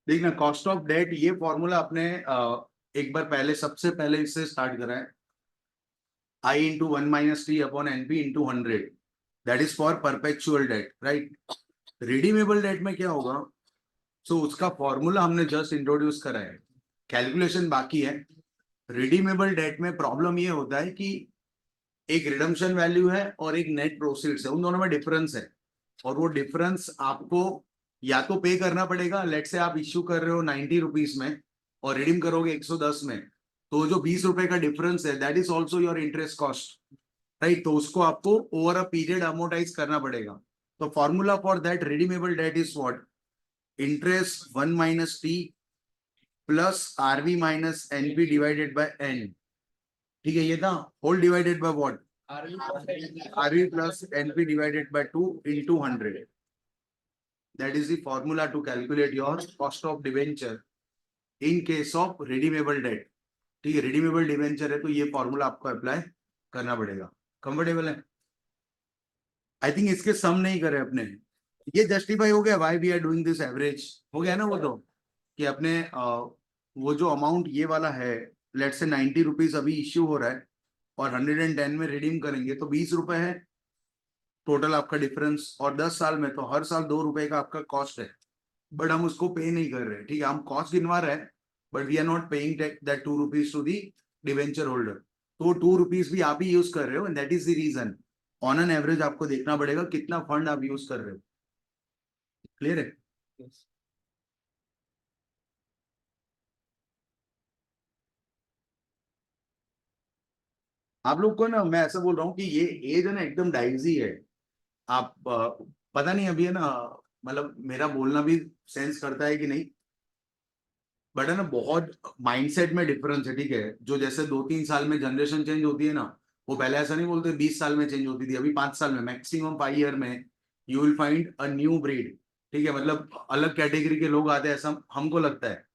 देखना cost of date, ये formula आपने एक बार पहले, सबसे पहले इससे स्टार्ट करा है। I into one minus T upon NP into 100, that is for perpetual debt, right. Redeemable debt में क्या होगा? सो उसका फॉर्मूला हमने जस्ट इंट्रोड्यूस करा है, कैलकुलेशन बाकी है। रिडीमेबल डेट में प्रॉब्लम ये होता है कि एक रिडम्पशन वैल्यू है और एक नेट प्रोसीड्स है, उन दोनों में डिफरेंस है। और वो डिफरेंस आपको या तो पे करना पड़ेगा, लेट से आप इश्यू कर रहे हो 90 रुपीज में और रिडीम करोगे 110 में, तो जो 20 रुपए का डिफरेंस है that is also your interest cost, right. तो उसको आपको ओवर अ पीरियड अमोर्टाइज करना पड़ेगा। तो formula for that redeemable debt is what? Interest one minus T plus RV minus NP divided by N. ठीक है, ये था whole divided by what? RV plus NP divided by 2 into 100। That is the formula to calculate your cost of debenture in case of redeemable debt. ठीक है, redeemable debenture है तो ये formula आपको अप्लाई करना पड़ेगा। कंफर्टेबल है? आई थिंक इसके सम नहीं करे अपने। ये जस्टिफाई हो गया why we are doing this average, हो गया ना वो तो, कि अपने वो जो अमाउंट ये वाला है, लेट से 90 रुपीज अभी इश्यू हो रहा है और 110 में रिडीम करेंगे तो 20 रुपए है टोटल आपका डिफरेंस, और 10 साल में तो हर साल 2 रुपए का आपका कॉस्ट है। बट हम उसको पे नहीं कर रहे, ठीक है, हम कॉस्ट गिनवा रहे हैं, but we are not paying that 2 rupees to the debenture holder. तो 2 रुपीज भी आप ही यूज कर रहे हो, and that is the reason. On an average आपको देखना पड़ेगा कितना फंड आप यूज कर रहे हो। क्लियर है? yes. आप लोग को ना मैं ऐसा बोल रहा हूँ कि ये एज है ना एकदम डाइजी है। आप पता नहीं अभी है ना, मतलब मेरा बोलना भी सेंस करता है कि नहीं, बट है ना बहुत माइंडसेट में डिफरेंस है, ठीक है। जो जैसे 2-3 साल में जनरेशन चेंज होती है ना, वो पहले ऐसा नहीं बोलते 20 साल में चेंज होती थी, अभी 5 साल में, मैक्सिमम 5 ईयर में you will find a new breed. ठीक है, मतलब अलग कैटेगरी के लोग आते हैं ऐसा हमको लगता है।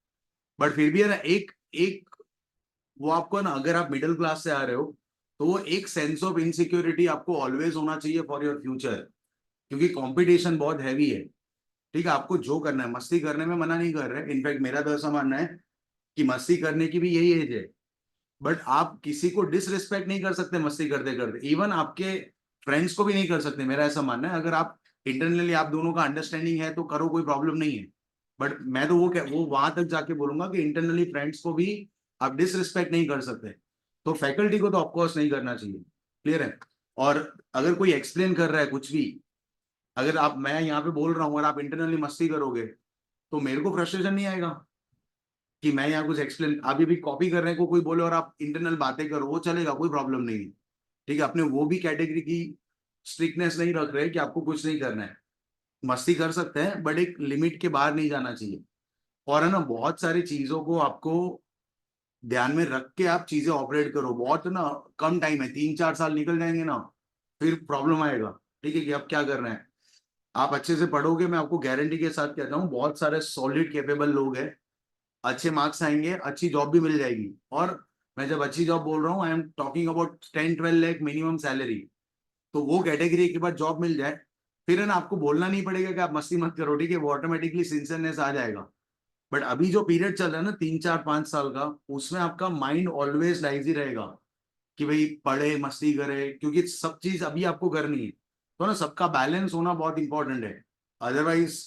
बट फिर भी है ना एक एक वो आपको है ना, अगर आप मिडिल क्लास से आ रहे हो तो वो एक सेंस ऑफ इनसिक्योरिटी आपको ऑलवेज होना चाहिए फॉर योर फ्यूचर, क्योंकि कंपटीशन बहुत हैवी है। ठीक है, आपको जो करना है, मस्ती करने में मना नहीं कर रहे, इनफैक्ट मेरा तो ऐसा मानना है कि मस्ती करने की भी यही एज है। बट आप किसी को डिसरिस्पेक्ट नहीं कर सकते मस्ती करते करते, इवन आपके फ्रेंड्स को भी नहीं कर सकते, मेरा ऐसा मानना है। अगर आप इंटरनली आप दोनों का अंडरस्टैंडिंग है तो करो, कोई प्रॉब्लम नहीं है। बट मैं तो वो वहां तक जाके बोलूंगा कि इंटरनली फ्रेंड्स को भी आप डिसरिस्पेक्ट नहीं कर सकते। तो फैकल्टी को तो ऑफकोर्स नहीं करना चाहिए। क्लियर है? और अगर कोई एक्सप्लेन कर रहा है कुछ भी, अगर आप, मैं यहाँ पे बोल रहा हूँ और आप इंटरनली मस्ती करोगे तो मेरे को फ्रस्ट्रेशन नहीं आएगा कि मैं यहाँ कुछ एक्सप्लेन, अभी भी कॉपी करने को कोई बोले और आप इंटरनल बातें करो, वो चलेगा, कोई प्रॉब्लम नहीं है। ठीक है, अपने वो भी कैटेगरी की स्ट्रिक्टनेस नहीं रख रहे कि आपको कुछ नहीं करना है, मस्ती कर सकते हैं बट एक लिमिट के बाहर नहीं जाना चाहिए। और है ना बहुत सारी चीजों को आपको ध्यान में रख के आप चीजें ऑपरेट करो। बहुत ना कम टाइम है, 3-4 साल निकल जाएंगे ना, फिर प्रॉब्लम आएगा। ठीक है, कि अब क्या करना है। आप अच्छे से पढ़ोगे, मैं आपको गारंटी के साथ कहता हूँ बहुत सारे सॉलिड कैपेबल लोग हैं, अच्छे मार्क्स आएंगे, अच्छी जॉब भी मिल जाएगी। और मैं जब अच्छी जॉब बोल रहा हूँ, I am talking about 10-12 lakh minimum salary. तो वो कैटेगरी के बाद जॉब मिल जाए, फिर है ना आपको बोलना नहीं पड़ेगा कि आप मस्ती मत करो, ठीक है, वो ऑटोमेटिकली सिंसियरनेस आ जाएगा। बट अभी जो पीरियड चल रहा है ना 3-4-5 साल का, उसमें आपका माइंड ऑलवेज लाइजी रहेगा कि भाई पढ़े मस्ती करे, क्योंकि सब चीज अभी आपको करनी है। तो ना सबका बैलेंस होना बहुत इंपॉर्टेंट है। अदरवाइज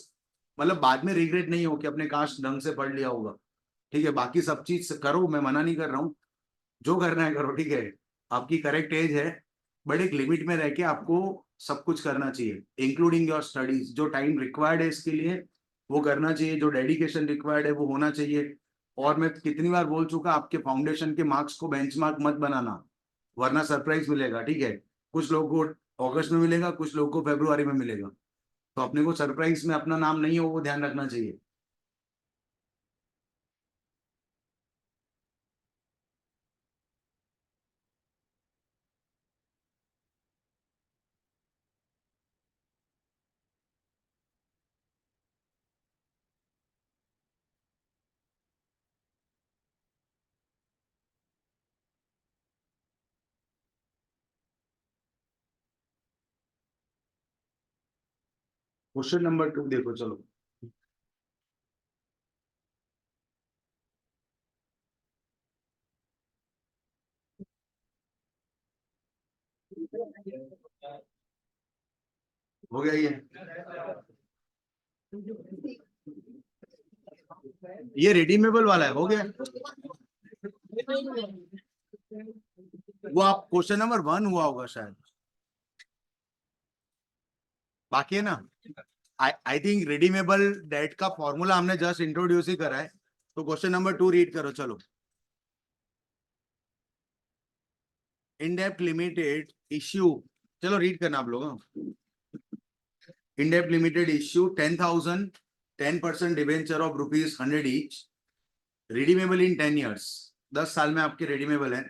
मतलब बाद में रिग्रेट नहीं हो कि अपने काश ढंग से पढ़ लिया होगा। ठीक है, बाकी सब चीज करो, मैं मना नहीं कर रहा हूँ, जो करना है करो, ठीक है। आपकी करेक्ट एज है, बट एक लिमिट में रह के आपको सब कुछ करना चाहिए, इंक्लूडिंग योर स्टडीज। जो टाइम रिक्वायर्ड है इसके लिए वो करना चाहिए, जो डेडिकेशन रिक्वायर्ड है वो होना चाहिए। और मैं कितनी बार बोल चुका, आपके फाउंडेशन के मार्क्स को बेंचमार्क मत बनाना, वरना सरप्राइज मिलेगा। ठीक है, कुछ लोगों को अगस्त में मिलेगा, कुछ लोगों को फरवरी में मिलेगा, तो अपने को सरप्राइज में अपना नाम नहीं हो, वो ध्यान रखना चाहिए। क्वेश्चन नंबर 2 देखो, चलो। हो गया ये रिडीमेबल वाला है, हो गया। वो आप क्वेश्चन नंबर 1 हुआ होगा शायद, बाकी है ना। आई थिंक रिडीमेबल डेट का फॉर्मूला हमने जस्ट इंट्रोड्यूस ही करा है, तो क्वेश्चन नंबर 2 रीड करो चलो। इन डेप्थ लिमिटेड इश्यू, चलो रीड करना आप लोग। In depth limited issue 10,000 10% debenture of ₹100 each, redeemable in 10 years, 10 साल में आपके रिडीमेबल है,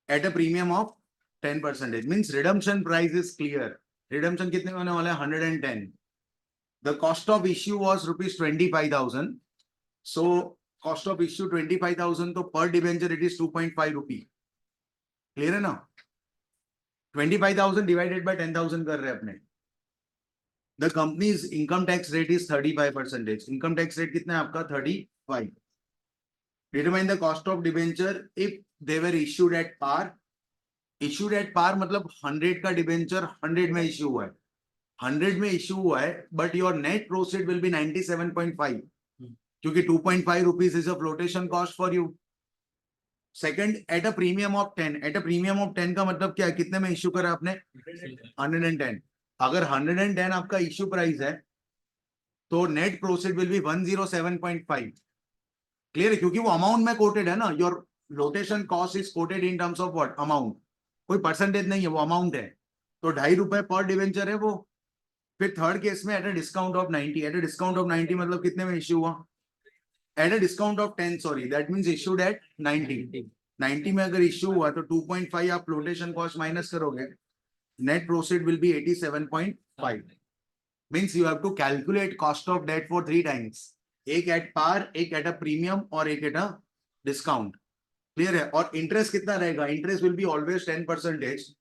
eight a premium of 10%, means redemption price is clear. Redemption कितने होने वाला है? 110। The cost of issue was ₹25,000, so cost of issue 25,000, तो पर डिवेंचर इट इज ₹2.5। क्लियर है ना? 25,000 डिवाइडेड बाय 10,000 कर रहे हैं अपने। The company's income tax rate is 35%। Income tax rate कितना है आपका? 35। Determine the cost of debenture if they were issued at par. Issued at par मतलब 100 का डिवेंचर 100 में इश्यू हुआ है, 100 में इश्यू हुआ है, but your net proceed will B 97.5, क्योंकि ₹2.5 is a flotation cost for you. Second, eight a premium of 10। At a premium of 10 का मतलब क्या है? कितने में इश्यू करा आपने? 110। अगर 110 आपका इश्यू प्राइस है, तो net proceed will B 107.5। Clear है? क्योंकि वो अमाउंट में कोटेड है ना, your flotation cost is quoted in terms of what? Amount. कोई परसेंटेज नहीं है, वो अमाउंट है, तो ₹2.5 पर डिवेंचर है वो। फिर थर्ड केस में at a discount of 90। At a discount of 90 मतलब कितने में इश्यू हुआ? At a discount of 10, sorry, that means issued at 90। 90 में अगर इश्यू हुआ तो 2.5 आप फ्लोटेशन कॉस्ट माइनस करोगे, net proceed will be 87.5। Means you have to calculate cost of debt for 3 times, एक एट पार, एक एट अ प्रीमियम, और एक एट अ डिस्काउंट। क्लियर है? और इंटरेस्ट कितना रहेगा? Interest will be always 10%,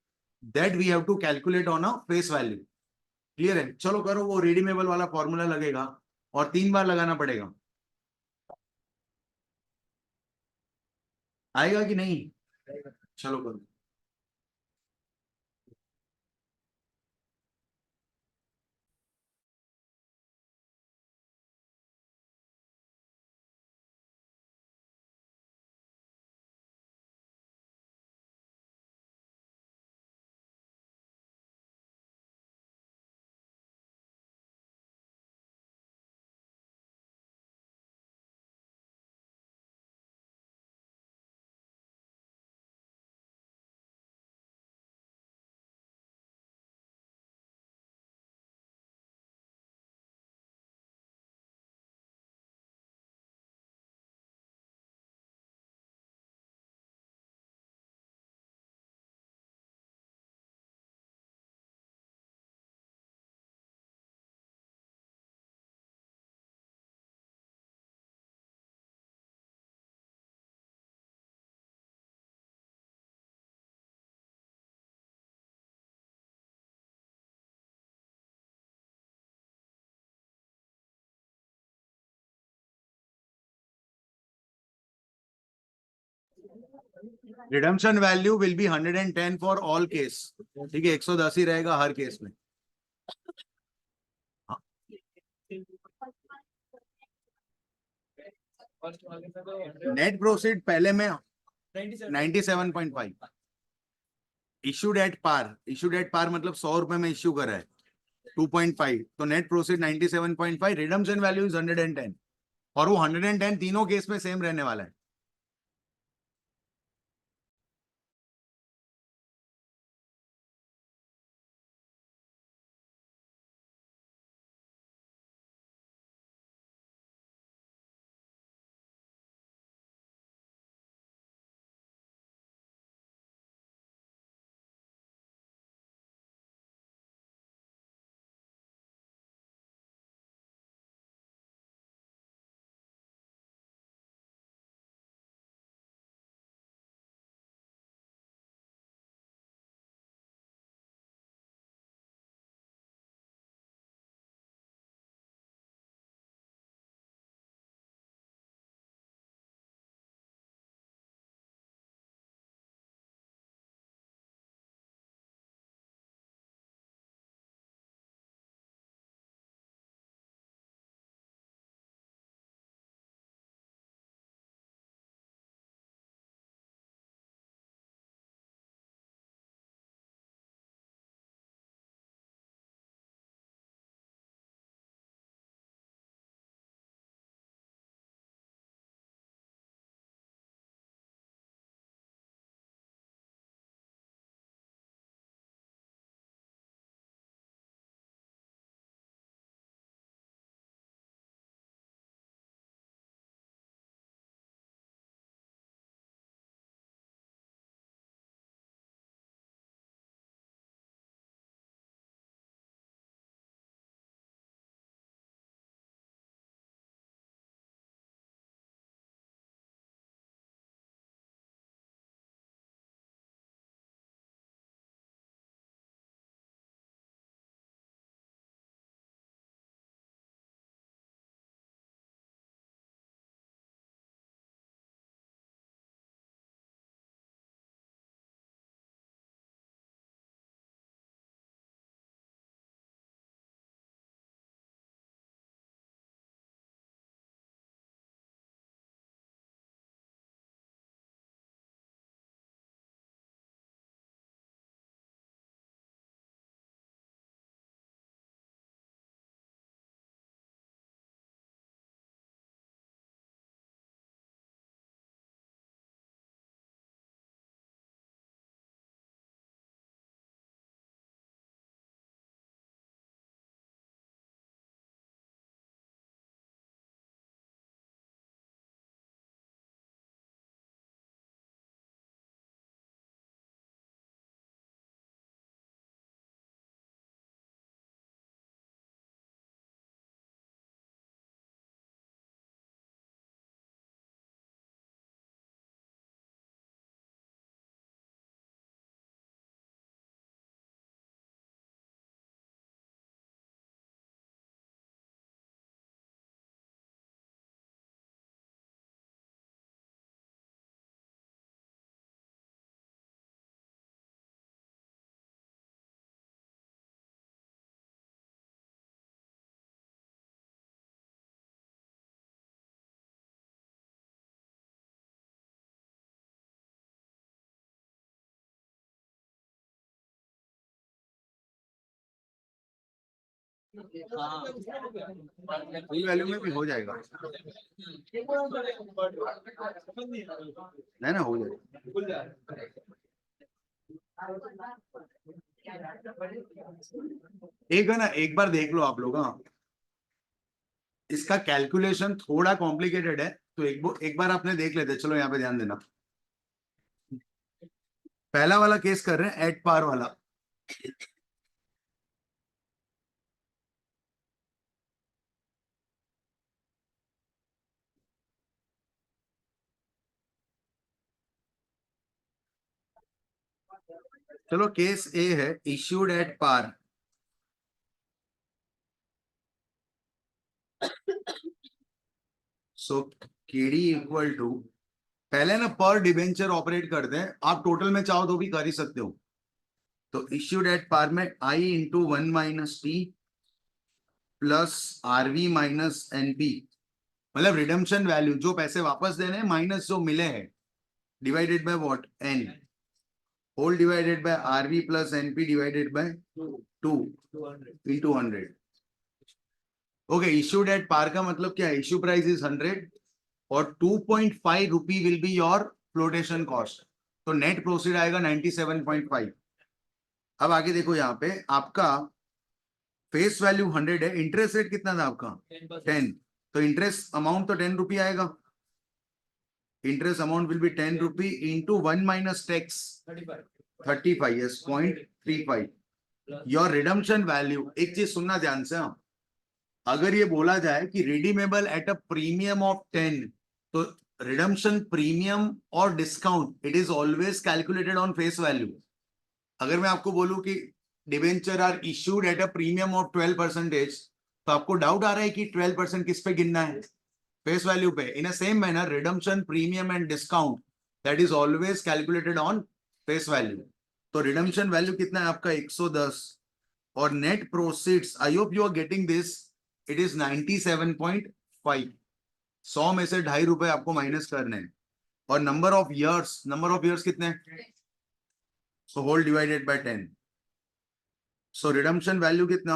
that we have to calculate on a face value. Clear है? चलो करो, वो रिडीमेबल वाला फॉर्मूला लगेगा और 3 बार लगाना पड़ेगा। आएगा कि नहीं? चलो करो। Redemption value will be 110 for all case. ठीक है, 110 ही रहेगा हर केस में। नेट प्रोसीड पहले में 97.5। Issued at par, issued at par मतलब ₹100 में इश्यू करा है, 2.5, तो net proceed 97.5, redemption value is 110, और वो 110 तीनों केस में सेम रहने वाला है। फुल वैल्यू में भी हो जाएगा, है ना, हो जाएगा। एक है ना, एक बार देख लो आप लोग। हाँ, इसका कैलकुलेशन थोड़ा कॉम्प्लिकेटेड है, तो एक बार आपने देख लेते। चलो यहाँ पे ध्यान देना। पहला वाला केस कर रहे हैं एट पार वाला। चलो केस ए है issued at par. So KD equal to, पहले ना पर डिबेंचर ऑपरेट करते हैं, आप टोटल में चाहो तो भी कर ही सकते हो। तो इश्यूड एट पार में I into 1 - T plus RV minus NP, मतलब रिडम्पशन वैल्यू जो पैसे वापस देने हैं माइनस जो मिले हैं, divided by what, N, whole divided by RV plus NP divided by 2 into 100। Okay, issued at par का मतलब क्या है, इश्यू प्राइस इज 100 और 2.5 रुपी will be your flotation cost, तो नेट प्रोसीड आएगा 97.5। अब आगे देखो, यहाँ पे आपका फेस वैल्यू 100 है, इंटरेस्ट रेट कितना था आपका 10, तो इंटरेस्ट अमाउंट तो 10 रुपी आएगा। Interest amount will be 10 rupee into 1 minus tax 35, yes 0.35। Your redemption value, एक चीज सुनना ध्यान से। हाँ, अगर ये बोला जाए कि redeemable at a premium of 10, तो रिडम्पशन प्रीमियम और discount it is always calculated on face value. अगर मैं आपको बोलूं कि debenture are issued at a premium of 12%, तो आपको डाउट आ रहा है कि 12% किस पे गिनना है, फेस वैल्यू पे। In a same manner redemption premium and discount that is always calculated on face value. तो रिडम्पशन वैल्यू कितना है आपका 110, और net proceeds, I hope you are getting this, it is 97.5। 100 में से 2.5 रुपए आपको माइनस करने हैं, और नंबर ऑफ ईयर्स कितने, so whole divided by 10। So redemption value कितना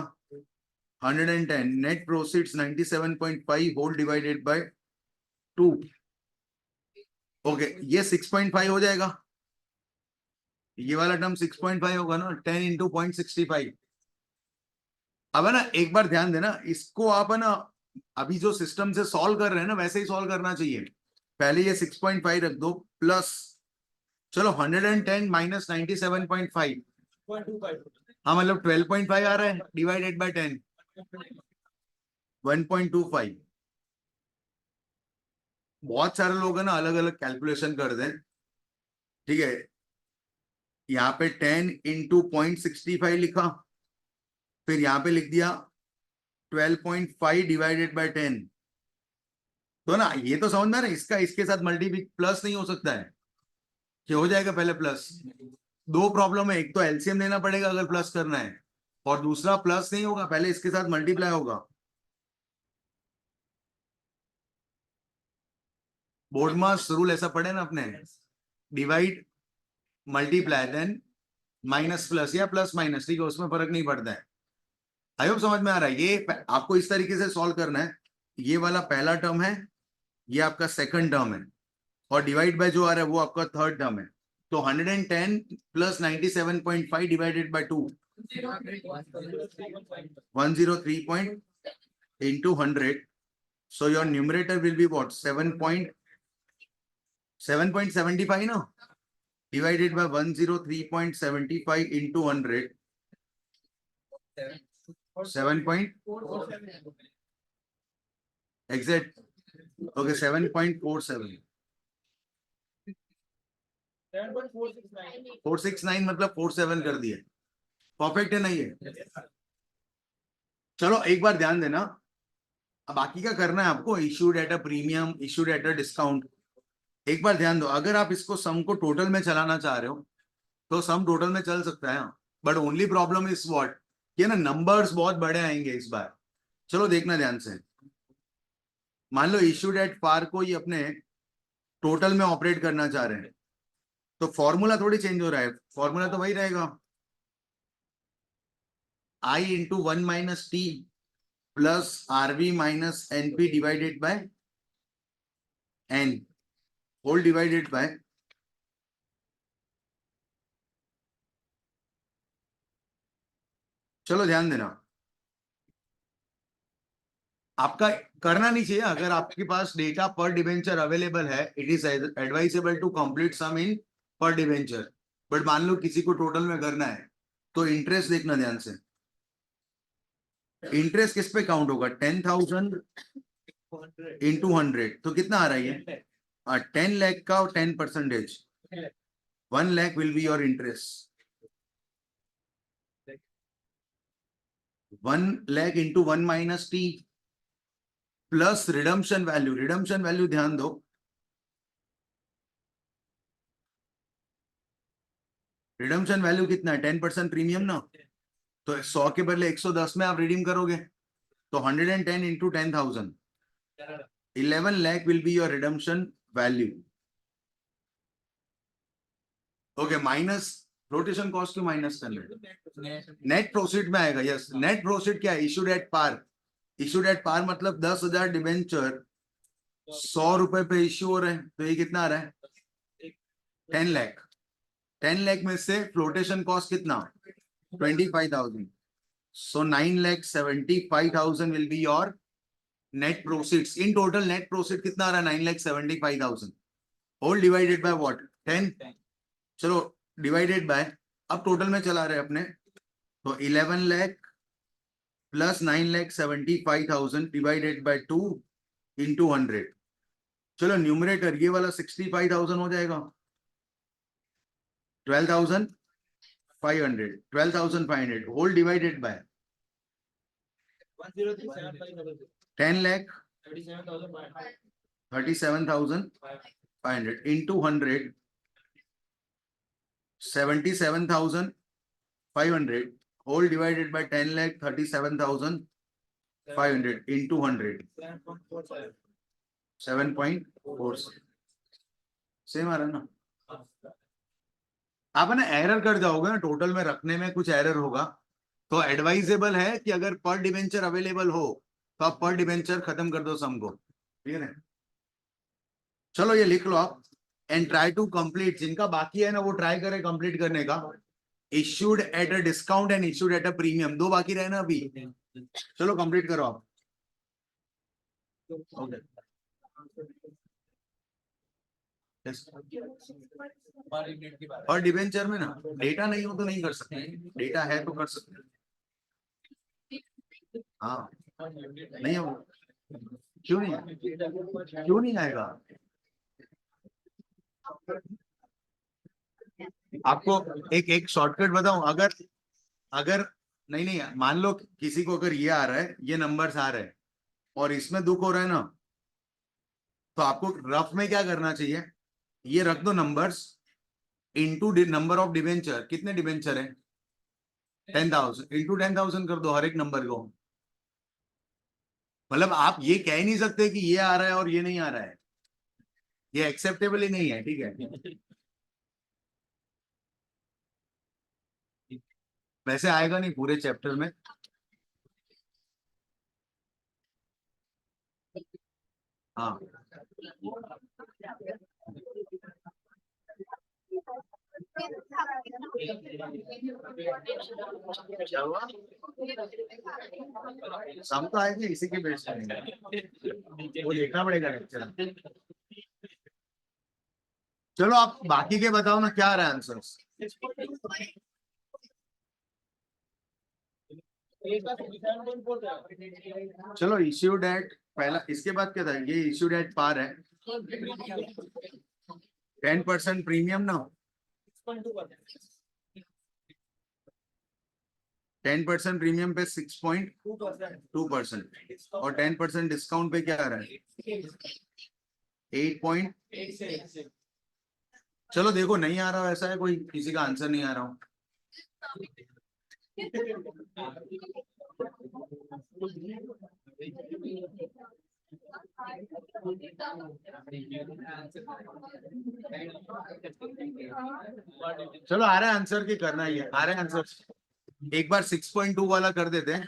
110, net proceeds 97.5 whole divided by 2। Okay, ये 6.5 हो जाएगा, ये वाला टर्म 6.5 होगा ना, 10 इंटू 0.65। अब है ना, एक बार ध्यान देना, इसको आप है ना अभी जो सिस्टम से सॉल्व कर रहे हैं ना वैसे ही सॉल्व करना चाहिए। पहले ये 6.5 रख दो प्लस, चलो 110 माइनस 97.5, हाँ मतलब 12.5 आ रहा है डिवाइडेड बाय 10, 1.25। बहुत सारे लोग है ना अलग अलग कैलकुलेशन कर दें, ठीक है। यहाँ पे 10 इंटू 0.65 लिखा, फिर यहाँ पे लिख दिया 12.5 डिवाइडेड बाय 10। तो ना ये तो समझना ना, इसका इसके साथ मल्टीप्ली प्लस नहीं हो सकता है कि हो जाएगा पहले प्लस। दो प्रॉब्लम है, एक तो एलसीएम लेना पड़ेगा अगर प्लस करना है, और दूसरा प्लस नहीं होगा, पहले इसके साथ मल्टीप्लाई होगा। बोर्ड मास रूल ऐसा पढ़े ना अपने, divide multiply then minus plus या प्लस माइनस, ठीक है, उसमें फर्क नहीं पड़ता है। आई होप समझ में आ रहा है। ये आपको इस तरीके से सॉल्व करना है, ये वाला पहला टर्म है, ये आपका सेकंड टर्म है, और डिवाइड बाय जो आ रहा है वो आपका थर्ड टर्म है। तो 110 plus 97.5 divided by 2, 103 point into 100। So your numerator will be what 7.75 ना, divided by 103.75 into 100, 7 exact, okay 7.47, 469 मतलब 47 कर दिए, परफेक्ट है नहीं है। चलो एक बार ध्यान देना, अब बाकी का करना है आपको, issued at a premium, issued at a discount. एक बार ध्यान दो, अगर आप इसको सम को टोटल में चलाना चाह रहे हो तो सम टोटल में चल सकता है, but only problem is what, ये ना नंबर्स बहुत बड़े आएंगे इस बार। चलो देखना ध्यान से, मान लो इश्यूड एट पार को ही अपने टोटल में ऑपरेट करना चाह रहे हैं, तो फॉर्मूला थोड़ी चेंज हो रहा है, फॉर्मूला तो वही रहेगा। I into 1 minus t plus RV minus NP divided by N whole divided by चलो ध्यान देना, आपका करना नहीं चाहिए अगर आपके पास डेटा पर डिवेंचर अवेलेबल है, it is advisable to complete sum in per debenture. But मान लो किसी को टोटल में करना है तो इंटरेस्ट देखना ध्यान से, इंटरेस्ट किस पे काउंट होगा, 10,000 इंटू 100 तो कितना आ रहा है ये 10 लाख का और 10%, 1 lakh will be your interest, 1 lakh into 1 minus T plus redemption value ध्यान दो, रिडम्पशन वैल्यू कितना है 10% प्रीमियम ना, तो 100 के बदले 110 में आप रिडीम करोगे तो 110 into 10,000 11 lakh will be your redemption value. Okay, minus rotation cost क्यों माइनस करना, नेट प्रोसीड में आएगा। यस, नेट प्रोसीड क्या है, issued at par, issued at par मतलब 10,000 डिबेंचर 100 रुपए पे इश्यू हो रहे हैं, तो ये कितना आ रहा है 10 लाख, 10 लाख में से फ्लोटेशन कॉस्ट कितना 25,000, so 9,75,000 will be your net proceeds, in total net proceed कितना आ रहा है 9,75,000 whole divided by what 10, चलो डिवाइडेड बाय, अब टोटल में चला रहे अपने तो 11 lakh plus 9,75,000 divided by 2 into 100, चलो न्यूमरेटर ये वाला 65,000 हो जाएगा, 12,500 whole divided by 10 lakh 37,500 into 100 77,500 whole divided by 10 lakh 37,500 into 100 7.4 same आ रहा है ना, आप ना एरर कर जाओगे ना टोटल में रखने में कुछ एरर होगा, तो एडवाइजेबल है कि अगर पर डिवेंचर अवेलेबल हो तो आप पर डिवेंचर खत्म कर दो सम को, ठीक है। चलो ये लिख लो आप, एंड ट्राई टू कंप्लीट, जिनका बाकी है ना वो ट्राई करें कंप्लीट करने का, issued at a discount and issued at a premium, दो बाकी रहे ना अभी, चलो कंप्लीट करो आप। ओके और डिवेंचर में ना डेटा नहीं हो तो नहीं कर सकते, डेटा है तो कर सकते, हाँ नहीं हो, क्यों नहीं, क्यों नहीं आएगा, आपको एक एक शॉर्टकट बताऊं, अगर अगर नहीं नहीं मान लो किसी को अगर ये आ रहा है, ये नंबर्स आ रहे हैं और इसमें दुख हो रहा है ना, तो आपको रफ में क्या करना चाहिए, ये रख दो numbers into number of debenture, कितने डिवेंचर है 10,000 इंटू 10,000 कर दो हर एक नंबर को, मतलब आप ये कह नहीं सकते कि ये आ रहा है और ये नहीं आ रहा है, ये एक्सेप्टेबल ही नहीं है, ठीक है। वैसे आएगा नहीं पूरे चैप्टर में, हाँ सम तो आएगी इसी के बेस पे, वो देखना पड़ेगा लेक्चर। चलो आप बाकी के बताओ ना क्या आ रहा है आंसर्स, चलो इश्यू डेट पहला, इसके बाद क्या था, ये इश्यू डेट पार है 10% प्रीमियम ना, 10% प्रीमियम पे 6.2% और 10% डिस्काउंट पे क्या आ रहा है 8. चलो देखो नहीं आ रहा, ऐसा है कोई किसी का आंसर नहीं आ रहा हूँ, चलो आ रहा है आंसर की करना ही है, आ रहे हैं आंसर, एक बार 6.2 वाला कर देते हैं,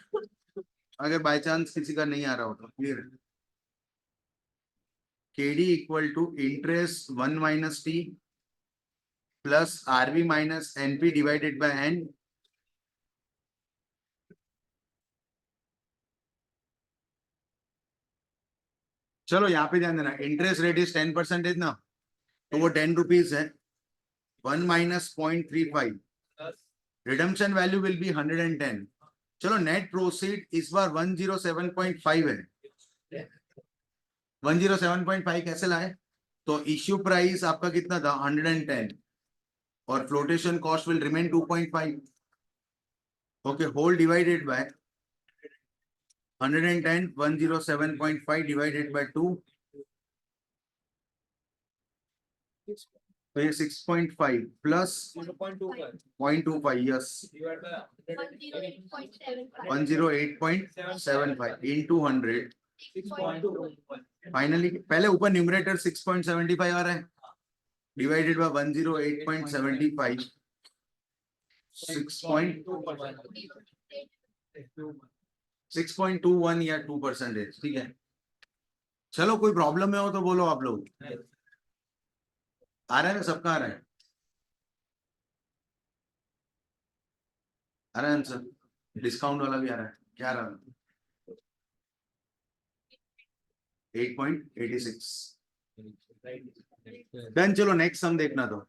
अगर बाय चांस किसी का नहीं आ रहा हो तो। Clear? KD equal to interest 1 minus T plus RV minus NP divided by N। चलो यहाँ पे ध्यान देना, इंटरेस्ट रेट इज 10% ना, तो वो 10 रुपीज है। 1 minus 0.35, redemption value will be 110। चलो नेट प्रोसीड इस बार 107.5 है। 107.5 कैसे लाए? तो इश्यू प्राइस आपका कितना था? 110, और flotation cost will remain 2.5। Okay, whole divided by 110, 107.5 divided by 2, तो ये 6.5 प्लस 0.25, यस 108.75 इंटू 100। फाइनली पहले ऊपर न्यूमरेटर 6.75 आ रहा है, डिवाइडेड बाय 108.75, 6.21 या 2%। ठीक है, चलो कोई प्रॉब्लम में हो तो बोलो आप लोग। आ रहा है ना, सबका आ रहा है? आ रहा है आंसर? डिस्काउंट वाला भी आ रहा है? क्या आ रहा है? 8.86। डन। चलो नेक्स्ट सम देखना तो।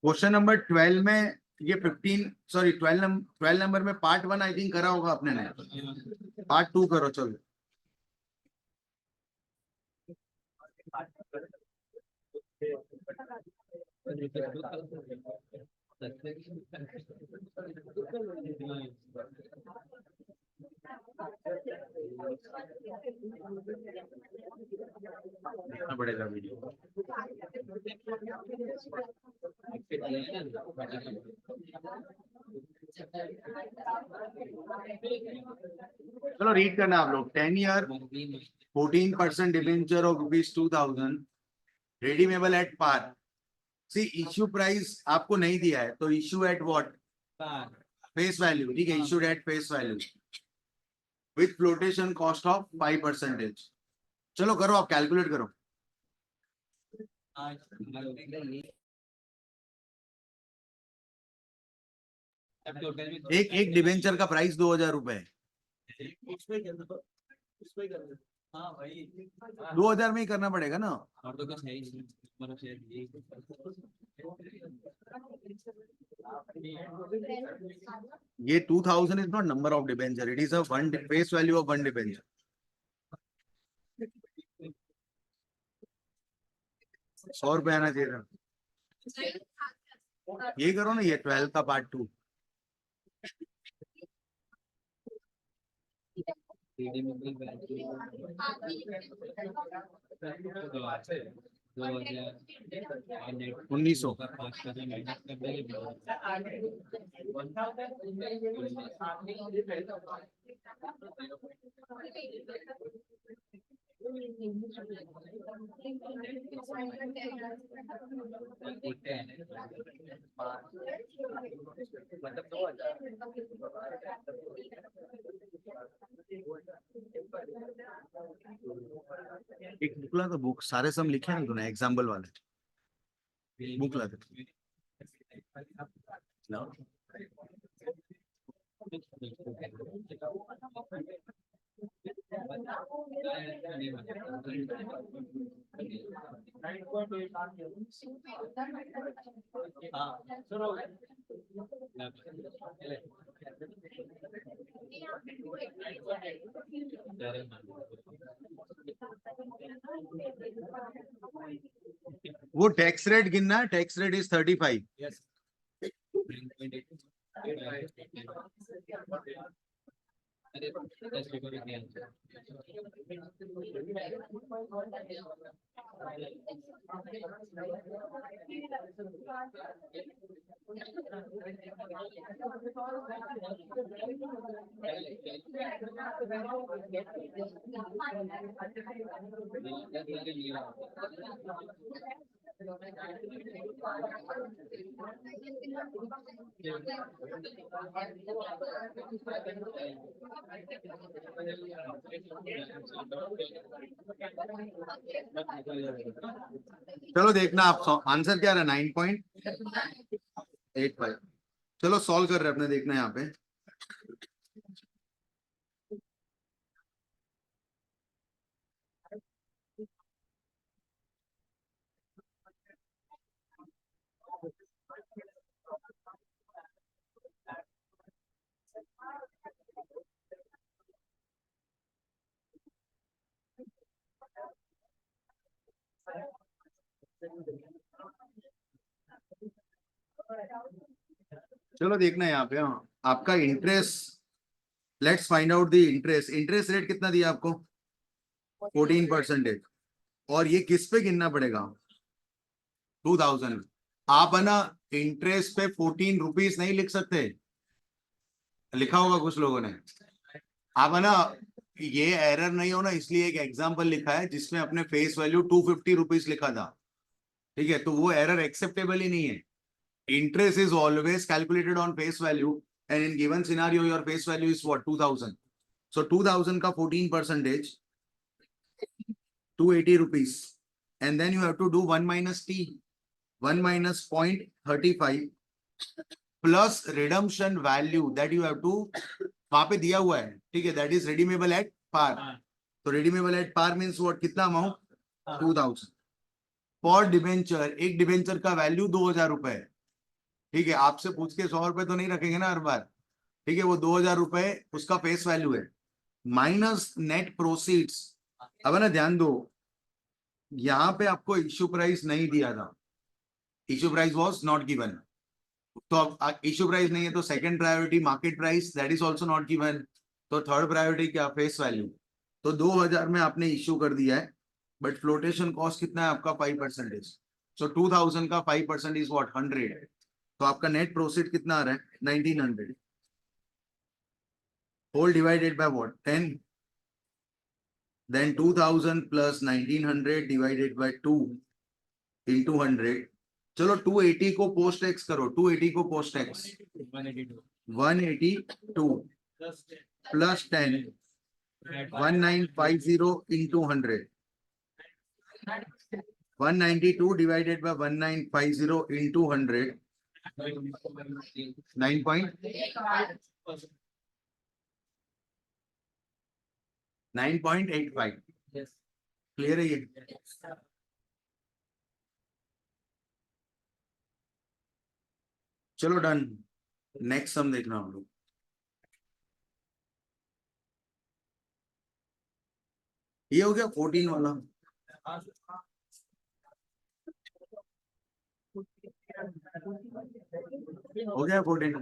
क्वेश्चन नंबर 12 में ये 15, सॉरी 12 नंबर में पार्ट 1 आई थिंक करा होगा आपने ने। पार्ट 2 करो चलो। देखना पड़ेगा वीडियो। चलो रीड करना आप लोग। 10 year 14% debenture of ₹2000 redeemable at par। See issue price आपको नहीं दिया है, तो issue at what? Face value. ठीक है, issued at face value with flotation cost of 5%। चलो करो, आप कैलकुलेट करो। एक डिबेंचर का प्राइस 2000 रुपए है। 2000 में ही करना पड़ेगा ना। और तो कुछ है ही नहीं। ये 2000 is not number of debenture, it is a one face value of one debenture. ₹100 आना चाहिए था। ये करो ना, ये 12 का पार्ट 2। ₹1900। एक बुक ला, तो बुक सारे सम लिखे हैं तूने एग्जाम्पल वाले, बुक ला दे। लाओ। वो टैक्स रेट गिनना है, टैक्स रेट इज 35। चलो देखना आप आंसर क्या रहा, 9.85। चलो सॉल्व कर रहे हैं अपने, देखना है यहाँ पे। चलो देखना है यहाँ पे। हाँ, आपका interest, let's find out the interest. Interest rate कितना दिया आपको? 14%। और ये किस पे गिनना पड़ेगा? 2000। आप है ना इंटरेस्ट पे 14 रुपीज नहीं लिख सकते, लिखा होगा कुछ लोगों ने। आप है ना, ये एरर नहीं हो ना, इसलिए एक एग्जांपल लिखा है जिसमें अपने फेस वैल्यू 250 रुपीज लिखा था। ठीक है, तो वो एरर एक्सेप्टेबल ही नहीं है। Interest is always calculated on face value, and in given scenario your face value is what, 2000. So 2000 का 14%, 280 rupees, and then you have to do 1 minus t, 1 minus 0.35 plus redemption value that you have to, वहां पे दिया हुआ है, ठीक है, that is redeemable at par. तो redeemable at par means what, कितना अमाउंट? 2000 for debenture. एक डिबेंचर का वैल्यू 2000 रुपए। ठीक है, आपसे पूछ के 100 रुपए तो नहीं रखेंगे ना हर बार। ठीक है, वो 2000 रुपए उसका फेस वैल्यू है, माइनस नेट प्रोसीड्स। अब है ना ध्यान दो, यहाँ पे आपको इश्यू प्राइस नहीं दिया था, issue price was not given. तो अब इश्यू प्राइस नहीं है तो second priority market price, that is also not given. तो थर्ड प्रायोरिटी क्या? Face value. तो 2000 में आपने इश्यू कर दिया है, बट फ्लोटेशन कॉस्ट कितना है आपका? 5%। सो 2000 का 5% इज व्हाट, 100। तो आपका नेट प्रोसीड कितना आ रहा है? 1900। Whole divided by what, 10। then 2000 plus 1900 divided by 2 into 100। चलो 280 को पोस्ट टैक्स करो, 280 को post tax 182 plus 10 1950 into 100। 192 divided by 1950 into 100 9.85। Clear है ये? चलो डन, नेक्स्ट सम देखना हम लोग। ये हो गया 14 वाला। हो गया 14।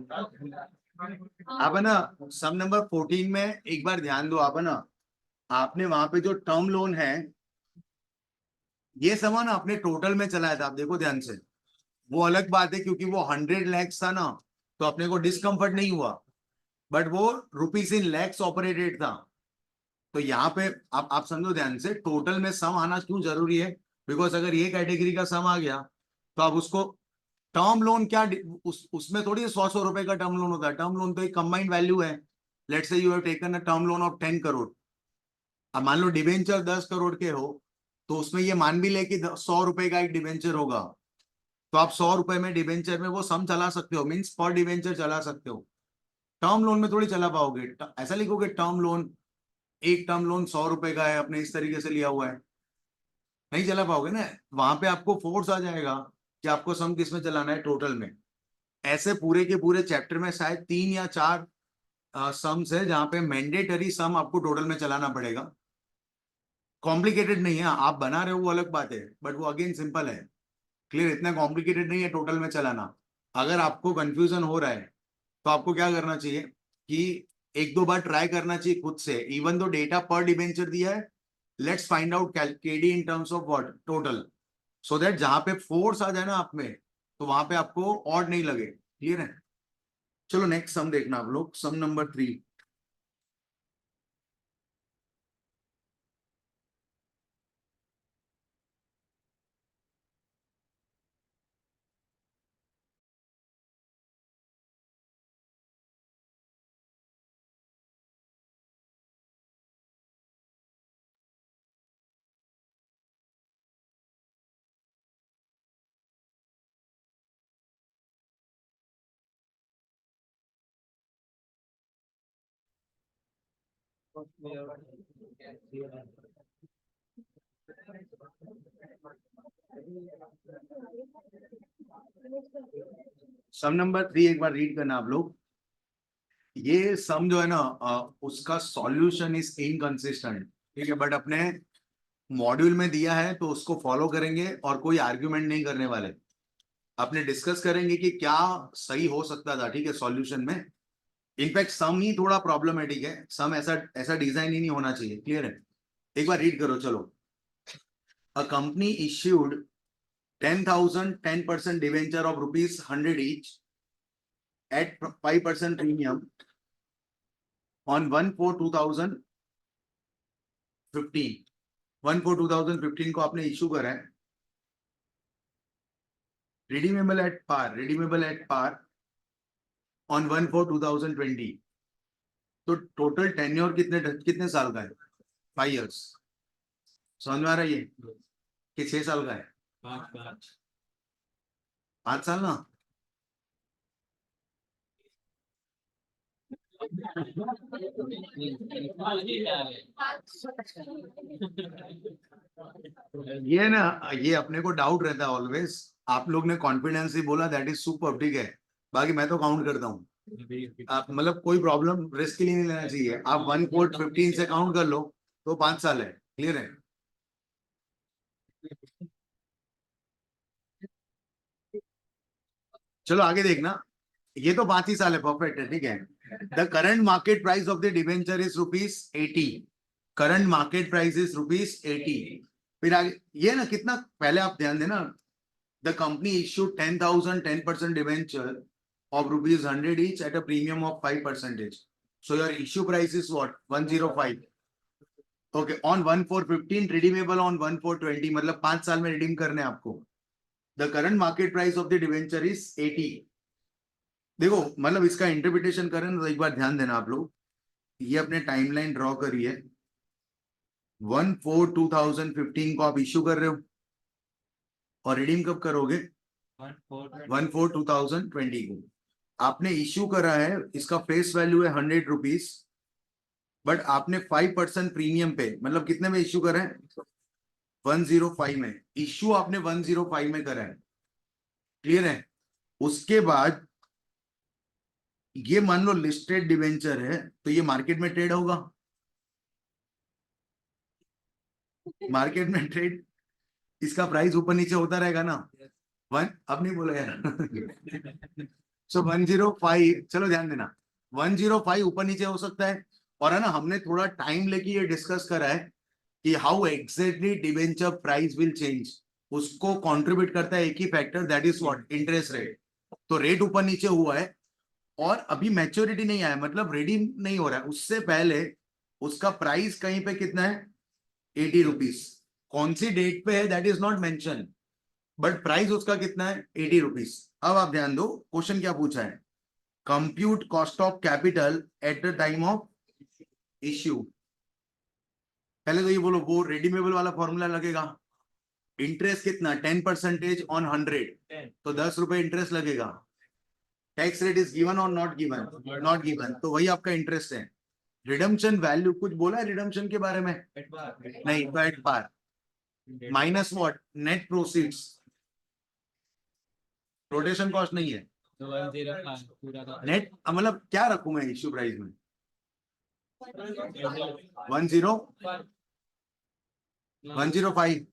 आप है ना सम नंबर 14 में एक बार ध्यान दो। आप है ना, आपने वहां पे जो टर्म लोन है, ये समान आपने टोटल में चलाया था, आप देखो ध्यान से। वो अलग बात है क्योंकि वो 100 लैक्स था ना, तो अपने को डिस्कंफर्ट नहीं हुआ, बट वो रुपीज इन लैक्स ऑपरेटेड था। तो यहाँ पे आप समझो ध्यान से, टोटल में सम आना क्यों जरूरी है? बिकॉज अगर ये कैटेगरी का सम आ गया तो आप उसको टर्म लोन क्या, उसमें थोड़ी 100 रुपए का टर्म लोन होता है। टर्म लोन तो एक कंबाइंड वैल्यू है। Let's say you have taken a term loan of 10 crore. अब मान लो डिबेंचर 10 करोड़ के हो, तो उसमें ये मान भी ले कि 100 रुपए का एक डिबेंचर होगा, तो आप 100 रुपए में डिबेंचर में वो सम चला सकते हो, मीन्स पर डिबेंचर चला सकते हो। टर्म लोन में थोड़ी चला पाओगे। ऐसा लिखोगे टर्म लोन, एक टर्म लोन 100 रुपए का है, अपने इस तरीके से लिया हुआ है, नहीं चला पाओगे ना। वहां पे आपको फोर्स आ जाएगा कि आपको सम किस में चलाना है, टोटल में। ऐसे पूरे के पूरे चैप्टर में शायद 3 या 4 सम्स है जहां पे मैंडेटरी सम आपको टोटल में चलाना पड़ेगा। कॉम्प्लिकेटेड नहीं है, आप बना रहे हो वो अलग बात है, बट वो अगेन सिंपल है। क्लियर? इतना कॉम्प्लिकेटेड नहीं है टोटल में चलाना। अगर आपको कंफ्यूजन हो रहा है तो आपको क्या करना चाहिए कि एक दो बार ट्राई करना चाहिए खुद से। इवन दो डेटा पर डिबेंचर दिया है, let's find out KD in terms of what, total, so that जहां पे फोर्स आ जाए ना आप में, तो वहां पे आपको ऑड नहीं लगे। क्लियर है? चलो नेक्स्ट सम देखना आप लोग, सम नंबर 3। सम नंबर 3 एक बार रीड करना आप लोग। ये सम जो है ना, उसका सॉल्यूशन इज इनकंसिस्टेंट। ठीक है, बट अपने मॉड्यूल में दिया है तो उसको फॉलो करेंगे और कोई आर्ग्यूमेंट नहीं करने वाले। अपने डिस्कस करेंगे कि क्या सही हो सकता था, ठीक है, सॉल्यूशन में। इनफैक्ट सम ही थोड़ा प्रॉब्लमेटिक है, सम ऐसा ऐसा डिजाइन ही नहीं होना चाहिए। क्लियर है? एक बार रीड करो चलो। A company issued 10,000 10% debenture of ₹100 each at 5% premium on 1/4/2015। 1/4/2015 को आपने इश्यू करा है, रिडीमेबल एट पार ऑन 1/4/2020। तो टोटल टेन्योर कितने कितने साल का है? 5 years। समझ में आ रहा है ये कि 6 साल का है? 5 साल ना। ये ना, ये अपने को डाउट रहता है ऑलवेज। आप लोग ने कॉन्फिडेंस ही बोला, दैट इज सुपर, ठीक है। बाकी मैं तो काउंट करता हूँ। आप मतलब कोई प्रॉब्लम रिस्क के लिए नहीं लेना चाहिए। आप 1/4/15 से काउंट कर लो तो 5 साल है। क्लियर है? चलो आगे देखना। ये तो 5 ही साल है, परफेक्ट है, ठीक है। The current market price of the debenture is ₹80। Current market price is ₹80। फिर आगे ये ना कितना, पहले आप ध्यान देना। The company issued 10,000 10% debenture of ₹100 each at a premium of 5%. So your issue price is what? 105. Okay, on 1/4/15 redeemable on 1/4/20, मतलब 5 साल में रिडीम करने आपको। The current market price of the debenture is 80। देखो मतलब इसका इंटरप्रिटेशन करें तो एक बार ध्यान देना आप लोग। ये अपने टाइमलाइन ड्रॉ करिए। 1/4/2015 को आप इश्यू कर रहे हो और रिडीम कब करोगे? 1/4/2020 को। आपने इश्यू करा है, इसका फेस वैल्यू है ₹100, बट आपने 5% प्रीमियम पे, मतलब कितने में इश्यू करा है? 105 में। इश्यू आपने 105 में करा है। क्लियर है? उसके बाद ये मान लो लिस्टेड डिवेंचर है, तो ये मार्केट में ट्रेड होगा। मार्केट में ट्रेड, इसका प्राइस ऊपर नीचे होता रहेगा ना। वन अब नहीं बोला यार। सो 105, चलो ध्यान देना, 105 ऊपर नीचे हो सकता है। और है ना, हमने थोड़ा टाइम लेके ये डिस्कस करा है कि how exactly debenture price will change. उसको कंट्रीब्यूट करता है एक ही factor, that is what? Interest rate. तो रेट ऊपर नीचे हुआ है और अभी मैच्योरिटी नहीं आया, मतलब रिडीम नहीं हो रहा है। उससे पहले उसका प्राइस कहीं पे कितना है? ₹80। कौन सी डेट पे है that is not mention, but price उसका कितना है? ₹80। अब आप ध्यान दो, क्वेश्चन क्या पूछा है? Compute cost of capital eight the time of issue. पहले तो ये बोलो, वो रेडीमेबल वाला फॉर्मूला लगेगा। इंटरेस्ट कितना? 10% ऑन 100, तो ₹10 इंटरेस्ट लगेगा। टैक्स रेट इज गिवन और नॉट गिवन? नॉट गिवन, तो वही आपका इंटरेस्ट है। रिडम्पशन वैल्यू कुछ बोला है रिडम्पशन के बारे में? नहीं, at par minus what? Net proceeds. Rotation cost नहीं है। नेट मतलब क्या रखूं मैं इश्यू प्राइस में? 105।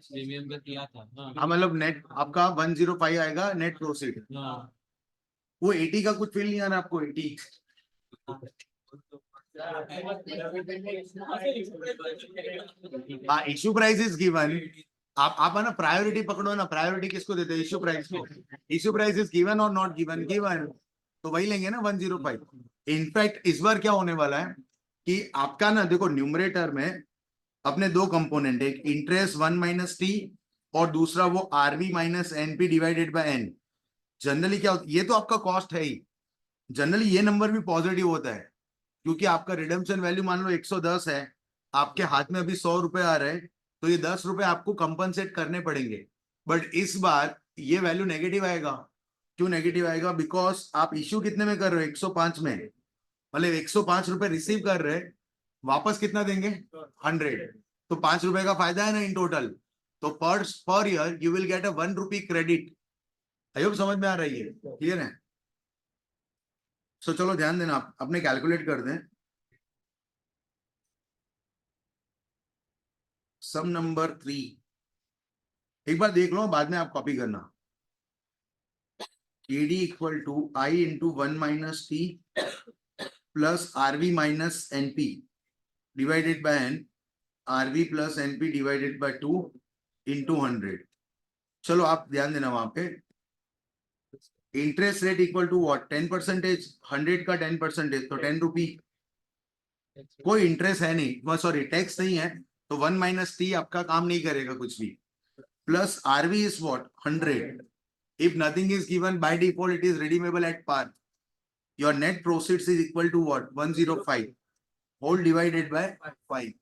प्रीमियम का किया था। हाँ, मतलब नेट आपका 105 आएगा नेट प्रोसीड। वो 80 का कुछ फील नहीं आ रहा आपको? 80 हाँ, इश्यू प्राइस इज गिवन। आप है ना प्रायोरिटी पकड़ो ना, प्रायोरिटी किसको देते हैं? इश्यू प्राइस को। इश्यू प्राइस इज गिवन और नॉट गिवन? गिवन, तो वही लेंगे ना 105। इनफैक्ट इस बार क्या होने वाला है कि आपका ना देखो न्यूमरेटर में अपने दो कंपोनेंट, एक इंटरेस्ट 1 माइनस टी और दूसरा वो RB minus NP divided by N. Generally क्या होता है, ये तो आपका कॉस्ट है ही, जनरली ये नंबर भी पॉजिटिव होता है क्योंकि आपका रिडेम्पशन वैल्यू मान लो 110 है, आपके हाथ में अभी 100 रुपए आ रहे हैं, तो ये 10 रुपए आपको कंपनसेट करने पड़ेंगे। बट इस बार ये वैल्यू नेगेटिव आएगा। क्यों नेगेटिव आएगा? बिकॉज आप इश्यू कितने में कर रहे हो? 105 में, मतलब 105 रुपए रिसीव कर रहे हैं, वापस कितना देंगे? 100। तो 5 रुपए का फायदा है ना इन टोटल। तो per year you will get a 1 rupee credit. I hope समझ में आ रही है, क्लियर है? सो चलो ध्यान देना, आप अपने कैलकुलेट कर दें। सम नंबर 3 एक बार देख लो, बाद में आप कॉपी करना। KD equal to I into 1 minus T plus RV minus NP divided by N, RV plus NP divided by 2 into 100। चलो आप ध्यान देना वहां पे, interest rate equal to what? 10%। 100 का 10%, तो 10 रुपी। कोई इंटरेस्ट है नहीं, सॉरी टैक्स नहीं है, तो 1 माइनस टी आपका काम नहीं करेगा कुछ भी। Plus RV is what? 100। If nothing is given by default, it is redeemable at par. Your net proceeds is equal to what? 105 whole divided by 5.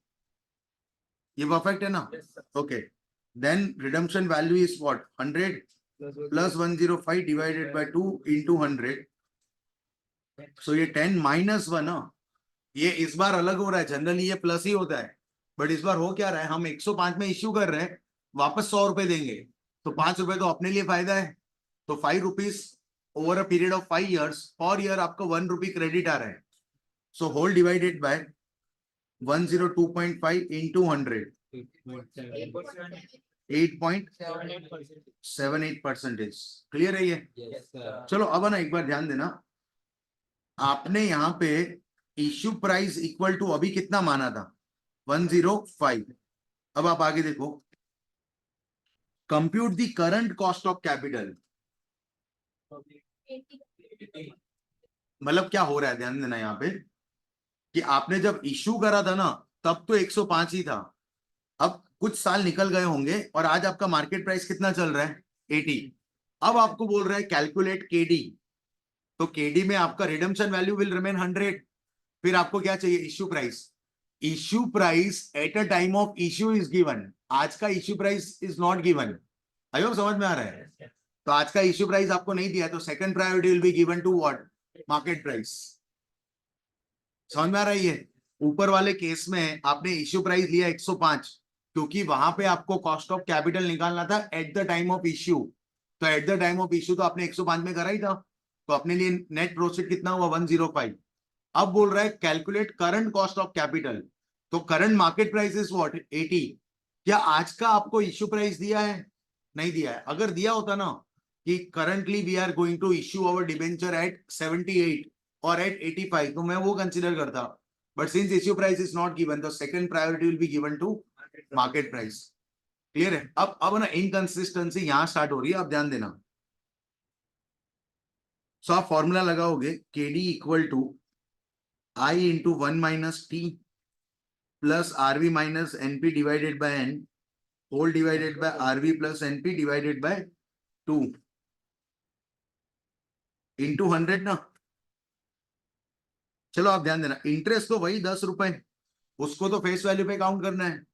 ये परफेक्ट है ना? Okay. Then redemption value is what? 100 plus 105 divided by 2 into 100. So ये 10 minus 1 ना, ये इस बार अलग हो रहा है, जनरली ये प्लस ही होता है, बट इस बार हो क्या रहा है, हम 105 में इश्यू कर रहे हैं, वापस 100 रुपए देंगे, तो 5 रुपए तो अपने लिए फायदा है। तो 5 rupees over a period of 5 years, पर ईयर आपको 1 रुपी क्रेडिट आ रहा है। So whole divided by 102.5 into 100, 8.78%। Clear है ये? चलो अब ना एक बार ध्यान देना, आपने यहाँ पे इश्यू प्राइस इक्वल टू अभी कितना माना था? 105। अब आप आगे देखो, compute the current cost of capital. मतलब क्या हो रहा है, ध्यान देना यहाँ पे कि आपने जब इश्यू करा था ना, तब तो 105 ही था। अब कुछ साल निकल गए होंगे और आज आपका मार्केट प्राइस कितना चल रहा है? 80। अब आपको बोल रहा है कैलकुलेट केडी, तो केडी में आपका रिडम्पशन वैल्यू विल रिमेन 100। फिर आपको क्या चाहिए? Issue price. Issue price at a time of issue is given, आज का issue price is not given. I hope समझ में आ रहा है? तो आज का इश्यू प्राइस आपको नहीं दिया, तो second priority will be given to what? Market price. समझ में आ रही है? ऊपर वाले केस में आपने इश्यू प्राइस लिया 105, क्योंकि वहां पे आपको कॉस्ट ऑफ कैपिटल निकालना था at the time of issue. तो at the time of issue तो आपने 105 में करा ही था, तो अपने लिए नेट प्रोफिट कितना हुआ? 105। अब बोल रहा है calculate current cost of capital, तो current market price is what? 80। क्या आज का आपको इश्यू प्राइस दिया है? नहीं दिया है। अगर दिया होता ना कि currently we are going to issue our debenture at 78 और एट 85, तो मैं वो कंसिडर करता, but since issue price is not given, तो second priority will be given to market price. Clear है? अब ना इनकंसिस्टेंसी यहां स्टार्ट हो रही है, आप ध्यान देना। सो आप फॉर्मूला लगाओगे, KD equal to I into 1 minus T plus RV minus NP divided by N whole divided by RV plus NP divided by 2 into 100 ना। चलो आप ध्यान देना, इंटरेस्ट तो वही 10 रुपए, उसको तो फेस वैल्यू पे काउंट करना है।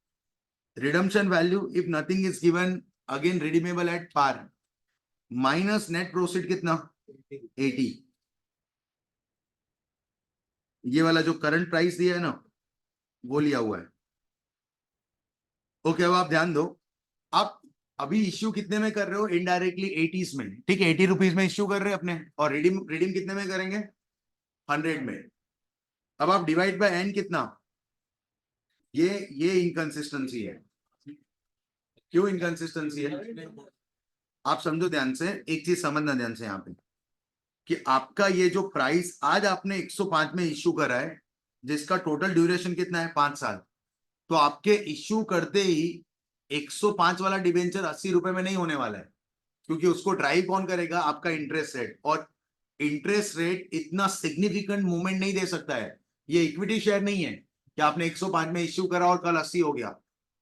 Redemption value if nothing is given, again redeemable at par, minus net profit कितना? 80। ये वाला जो करंट प्राइस दिया है ना, वो लिया हुआ है। ओके, अब आप ध्यान दो, आप अभी इश्यू कितने में कर रहे हो? इनडायरेक्टली 80s में, ठीक है, 80 रुपीज में इश्यू कर रहे हैं अपने, और रिडीम रिडीम कितने में करेंगे? 100 में। अब आप डिवाइड बाय एन कितना? ये इनकंसिस्टेंसी है। क्यों इनकंसिस्टेंसी है? आप समझो ध्यान से, एक चीज समझना ध्यान से यहाँ पे, कि आपका ये जो प्राइस आज आपने 105 में इश्यू करा है, जिसका टोटल ड्यूरेशन कितना है? 5 साल। तो आपके इश्यू करते ही 105 वाला डिबेंचर 80 रुपए में नहीं होने वाला है, क्योंकि उसको ड्राइव कौन करेगा? आपका इंटरेस्ट रेट, और इंटरेस्ट रेट इतना सिग्निफिकेंट मूवमेंट नहीं दे सकता है। ये इक्विटी शेयर नहीं है कि आपने 105 में इश्यू करा और कल 80 हो गया।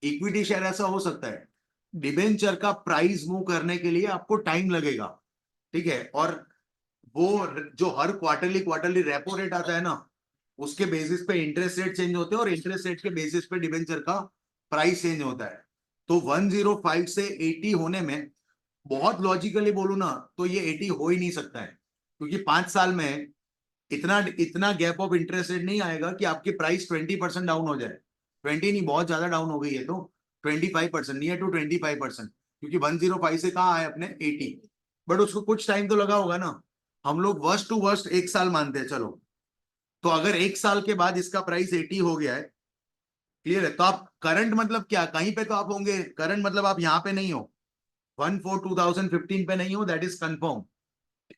इक्विटी शेयर ऐसा हो सकता है, डिबेंचर का प्राइस मूव करने के लिए आपको टाइम लगेगा, ठीक है। और वो जो हर क्वार्टरली क्वार्टरली रेपो रेट आता है ना, उसके बेसिस पे इंटरेस्ट रेट चेंज होते हैं, और इंटरेस्ट रेट के बेसिस पे डिबेंचर का प्राइस चेंज होता है। तो 105 से 80 होने में, बहुत लॉजिकली बोलू ना, तो ये 80 हो ही नहीं सकता है, क्योंकि 5 साल में इतना इतना गैप ऑफ इंटरेस्ट रेट नहीं आएगा कि आपकी प्राइस 20% डाउन हो जाए। 20 नहीं, बहुत ज्यादा डाउन हो गई है, तो 25%, नियर टू 25%, क्योंकि 105 से कहाँ आए अपने 80। बट उसको कुछ टाइम तो लगा होगा ना। हम लोग वर्स्ट टू वर्स्ट 1 साल मानते हैं, चलो। तो अगर 1 साल के बाद इसका प्राइस 80 हो गया है, क्लियर है, तो आप करंट मतलब क्या, कहीं पे तो आप होंगे। करंट मतलब आप यहाँ पे नहीं हो, 1/4/2015 पे नहीं हो, दैट इज कंफर्म।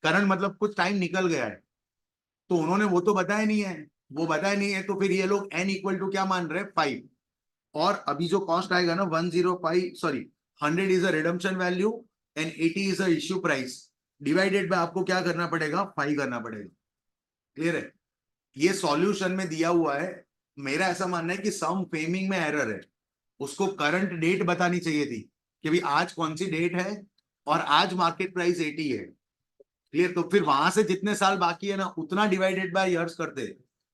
करंट मतलब कुछ टाइम निकल गया है। तो उन्होंने वो तो बताया नहीं है, वो बताया नहीं है, तो फिर ये लोग n इक्वल टू क्या मान रहे हैं? 5। और अभी जो कॉस्ट आएगा ना, 105, sorry, 100 is a redemption value and 80 is a issue price, divided by आपको क्या करना पड़ेगा? 5 करना पड़ेगा। क्लियर है? ये सॉल्यूशन में दिया हुआ है। मेरा ऐसा मानना है कि सम फ्रेमिंग में एरर है। उसको करंट डेट बतानी चाहिए थी कि भाई आज कौन सी डेट है, और आज मार्केट प्राइस 80 है। क्लियर? तो फिर वहां से जितने साल बाकी है ना, उतना डिवाइडेड बाय इयर्स करते।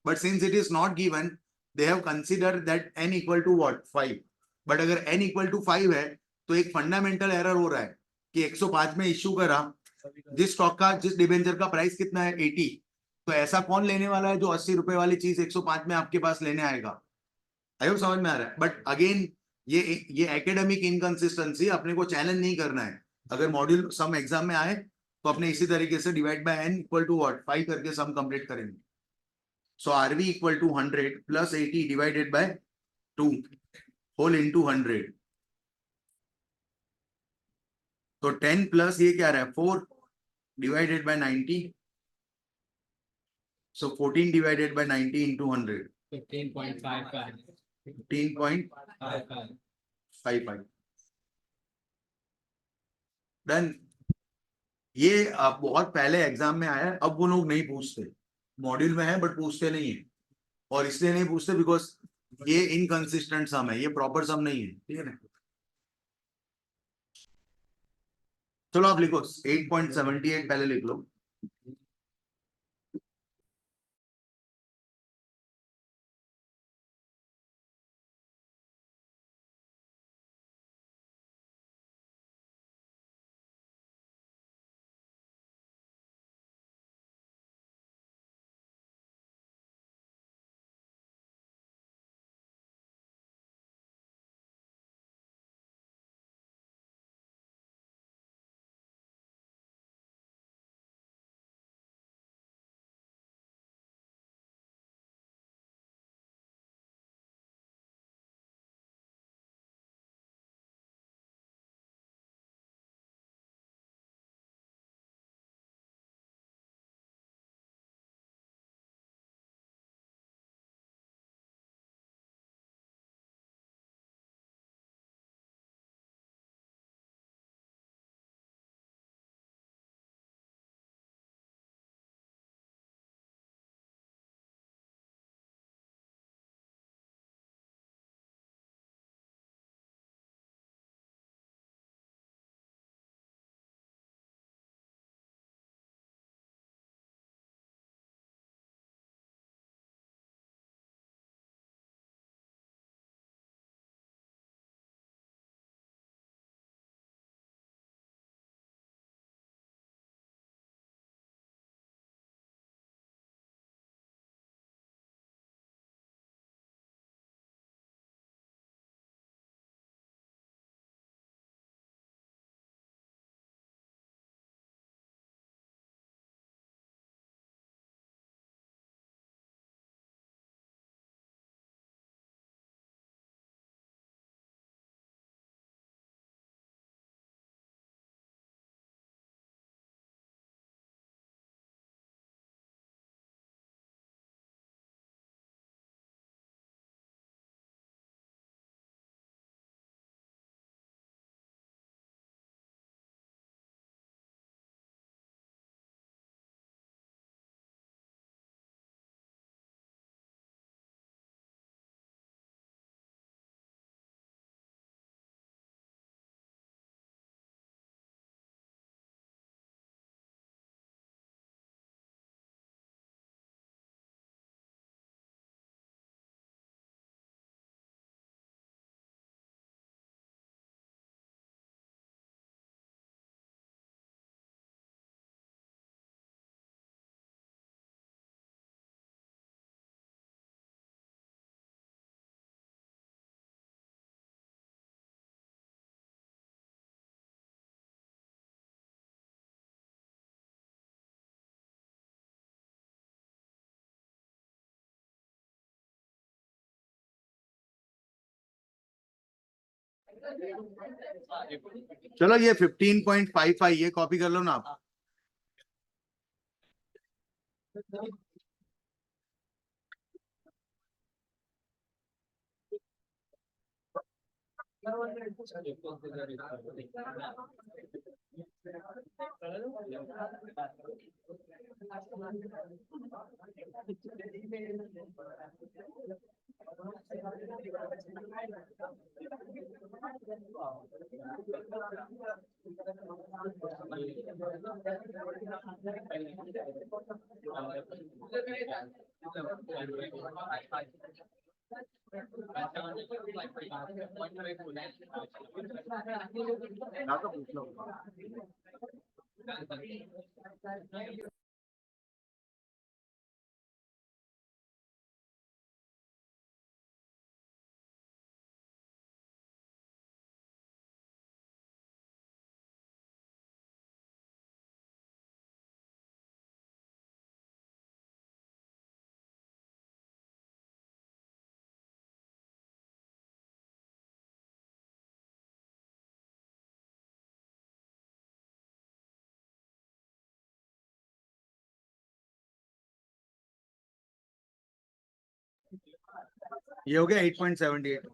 But since it is not given, they have consider that n equal to what? 5। But अगर n इक्वल टू 5 है, तो एक फंडामेंटल एरर हो रहा है कि 105 में इश्यू करा, जिस स्टॉक का, जिस डिबेंचर का प्राइस कितना है? 80। तो ऐसा कौन लेने वाला है जो 80 रुपए वाली चीज 105 में आपके पास लेने आएगा? आयो, समझ में आ रहा है? बट अगेन, ये एकेडमिक इनकंसिस्टेंसी अपने को चैलेंज नहीं करना है। अगर मॉड्यूल सम एग्जाम में आए, तो अपने इसी तरीके से divide by n equal to what? 5 करके सम कंप्लीट करेंगे। So RV equal to 100 plus 80 divided by 2 whole into 100। तो 10 प्लस ये क्या रहा है? 4 divided by 90। So 14 divided by 90 into 100, 15.55. 15.55। 55. Done. ये अब बहुत पहले एग्जाम में आया है, अब वो लोग नहीं पूछते। मॉड्यूल में है बट पूछते नहीं है। और इसलिए नहीं पूछते बिकॉज ये इनकंसिस्टेंट सम है, ये प्रॉपर सम नहीं है, ठीक है ना। चलो आप लिखो 8.78 पहले लिख लो। चलो ये 15.55 ये कॉपी कर लो ना आप। ना तो पूछ लो। ये हो गया 8.78।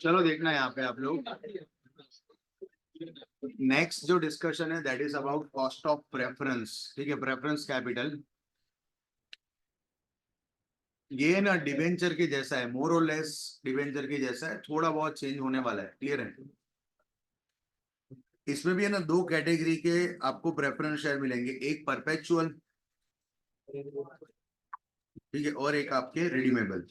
चलो देखना है यहाँ पे आप लोग। नेक्स्ट जो डिस्कशन है that is about cost of preference. ठीक है, प्रेफरेंस कैपिटल ये ना डिवेंचर के जैसा है, मोर और लेस डिवेंचर के जैसा है, थोड़ा बहुत चेंज होने वाला है। क्लियर है? इसमें भी है ना दो कैटेगरी के आपको प्रेफरेंस शेयर मिलेंगे, एक परपेचुअल, ठीक है, और एक आपके रिडीमेबल।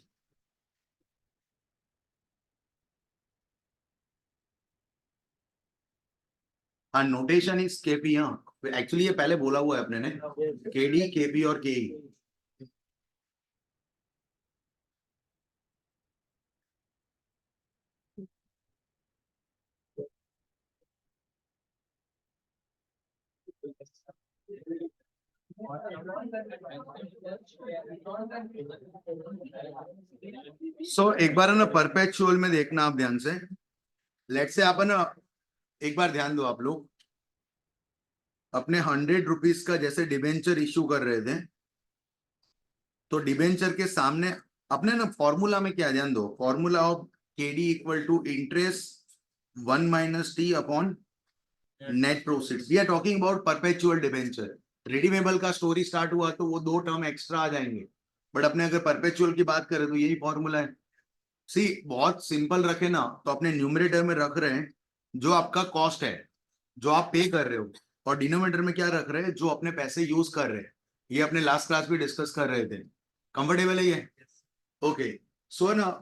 हाँ, नोटेशन इज केपी। हाँ एक्चुअली ये पहले बोला हुआ है अपने ने, केडी, केपी और केई। एक बार है ना परपेचुअल में देखना आप ध्यान से। लेट से आप है ना, एक बार ध्यान दो आप लोग, अपने 100 रुपीज का जैसे डिबेंचर इश्यू कर रहे थे, तो डिबेंचर के सामने अपने ना फॉर्मूला में क्या, ध्यान दो, formula of KD equal to interest 1 minus T upon net proceeds. We are talking about perpetual debenture. Redeemable का स्टोरी स्टार्ट हुआ तो वो दो टर्म एक्स्ट्रा आ जाएंगे, बट अपने अगर परपेचुअल की बात करें तो यही फॉर्मूला है। सी बहुत सिंपल रखे ना तो अपने न्यूमरेटर में रख रहे हैं जो आपका कॉस्ट है, जो आप पे कर रहे हो, और डिनोमिनेटर में क्या रख रहे हैं, जो अपने पैसे यूज कर रहे हैं। ये अपने लास्ट क्लास में डिस्कस कर रहे थे। कंफर्टेबल है ये? ओके। सो ना,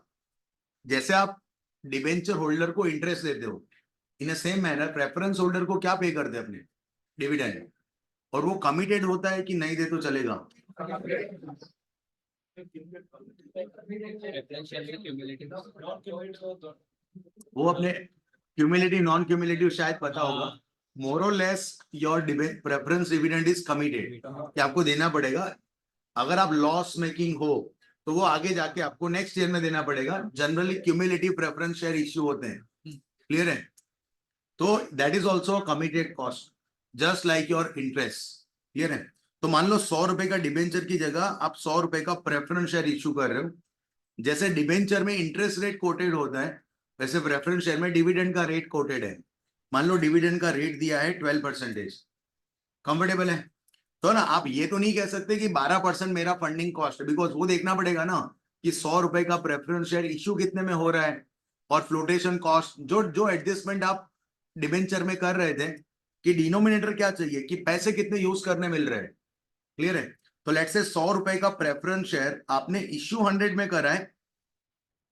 जैसे आप डिबेंचर होल्डर को इंटरेस्ट देते हो, in same manner preference holder को क्या पे करते हैं अपने, डिविडेंड। और वो कमिटेड होता है कि नहीं दे तो चलेगा। वो अपने क्यूमुलेटिव नॉन क्यूमुलेटिव शायद पता होगा, मोर और less your preference dividend is committed, कि आपको देना पड़ेगा। अगर आप लॉस मेकिंग हो तो वो आगे जाके आपको नेक्स्ट ईयर में देना पड़ेगा। Generally cumulative preference share issue होते हैं, क्लियर है? तो that is also committed cost, just like your interest, clear है? तो मान लो 100 रुपए का डिबेंचर की जगह आप 100 रुपए का प्रेफरेंस शेयर इश्यू कर रहे हो। जैसे डिबेंचर में इंटरेस्ट रेट कोटेड होता है, वैसे प्रेफरेंस शेयर में डिविडेंड का रेट कोटेड है। मान लो डिविडेंड का रेट दिया है 12%, कंफर्टेबल है? तो ना आप ये तो नहीं कह सकते कि 12% मेरा फंडिंग कॉस्ट है, बिकॉज वो देखना पड़ेगा ना कि 100 रुपए का प्रेफरेंस शेयर इश्यू कितने में हो रहा है, और फ्लोटेशन कॉस्ट, जो जो एडजस्टमेंट आप डिबेंचर में कर रहे थे कि डिनोमिनेटर क्या चाहिए, कि पैसे कितने यूज करने मिल रहे हैं, क्लियर है? तो लेट्स से 100 रुपए का प्रेफरेंस शेयर आपने इश्यू 100 में करा है,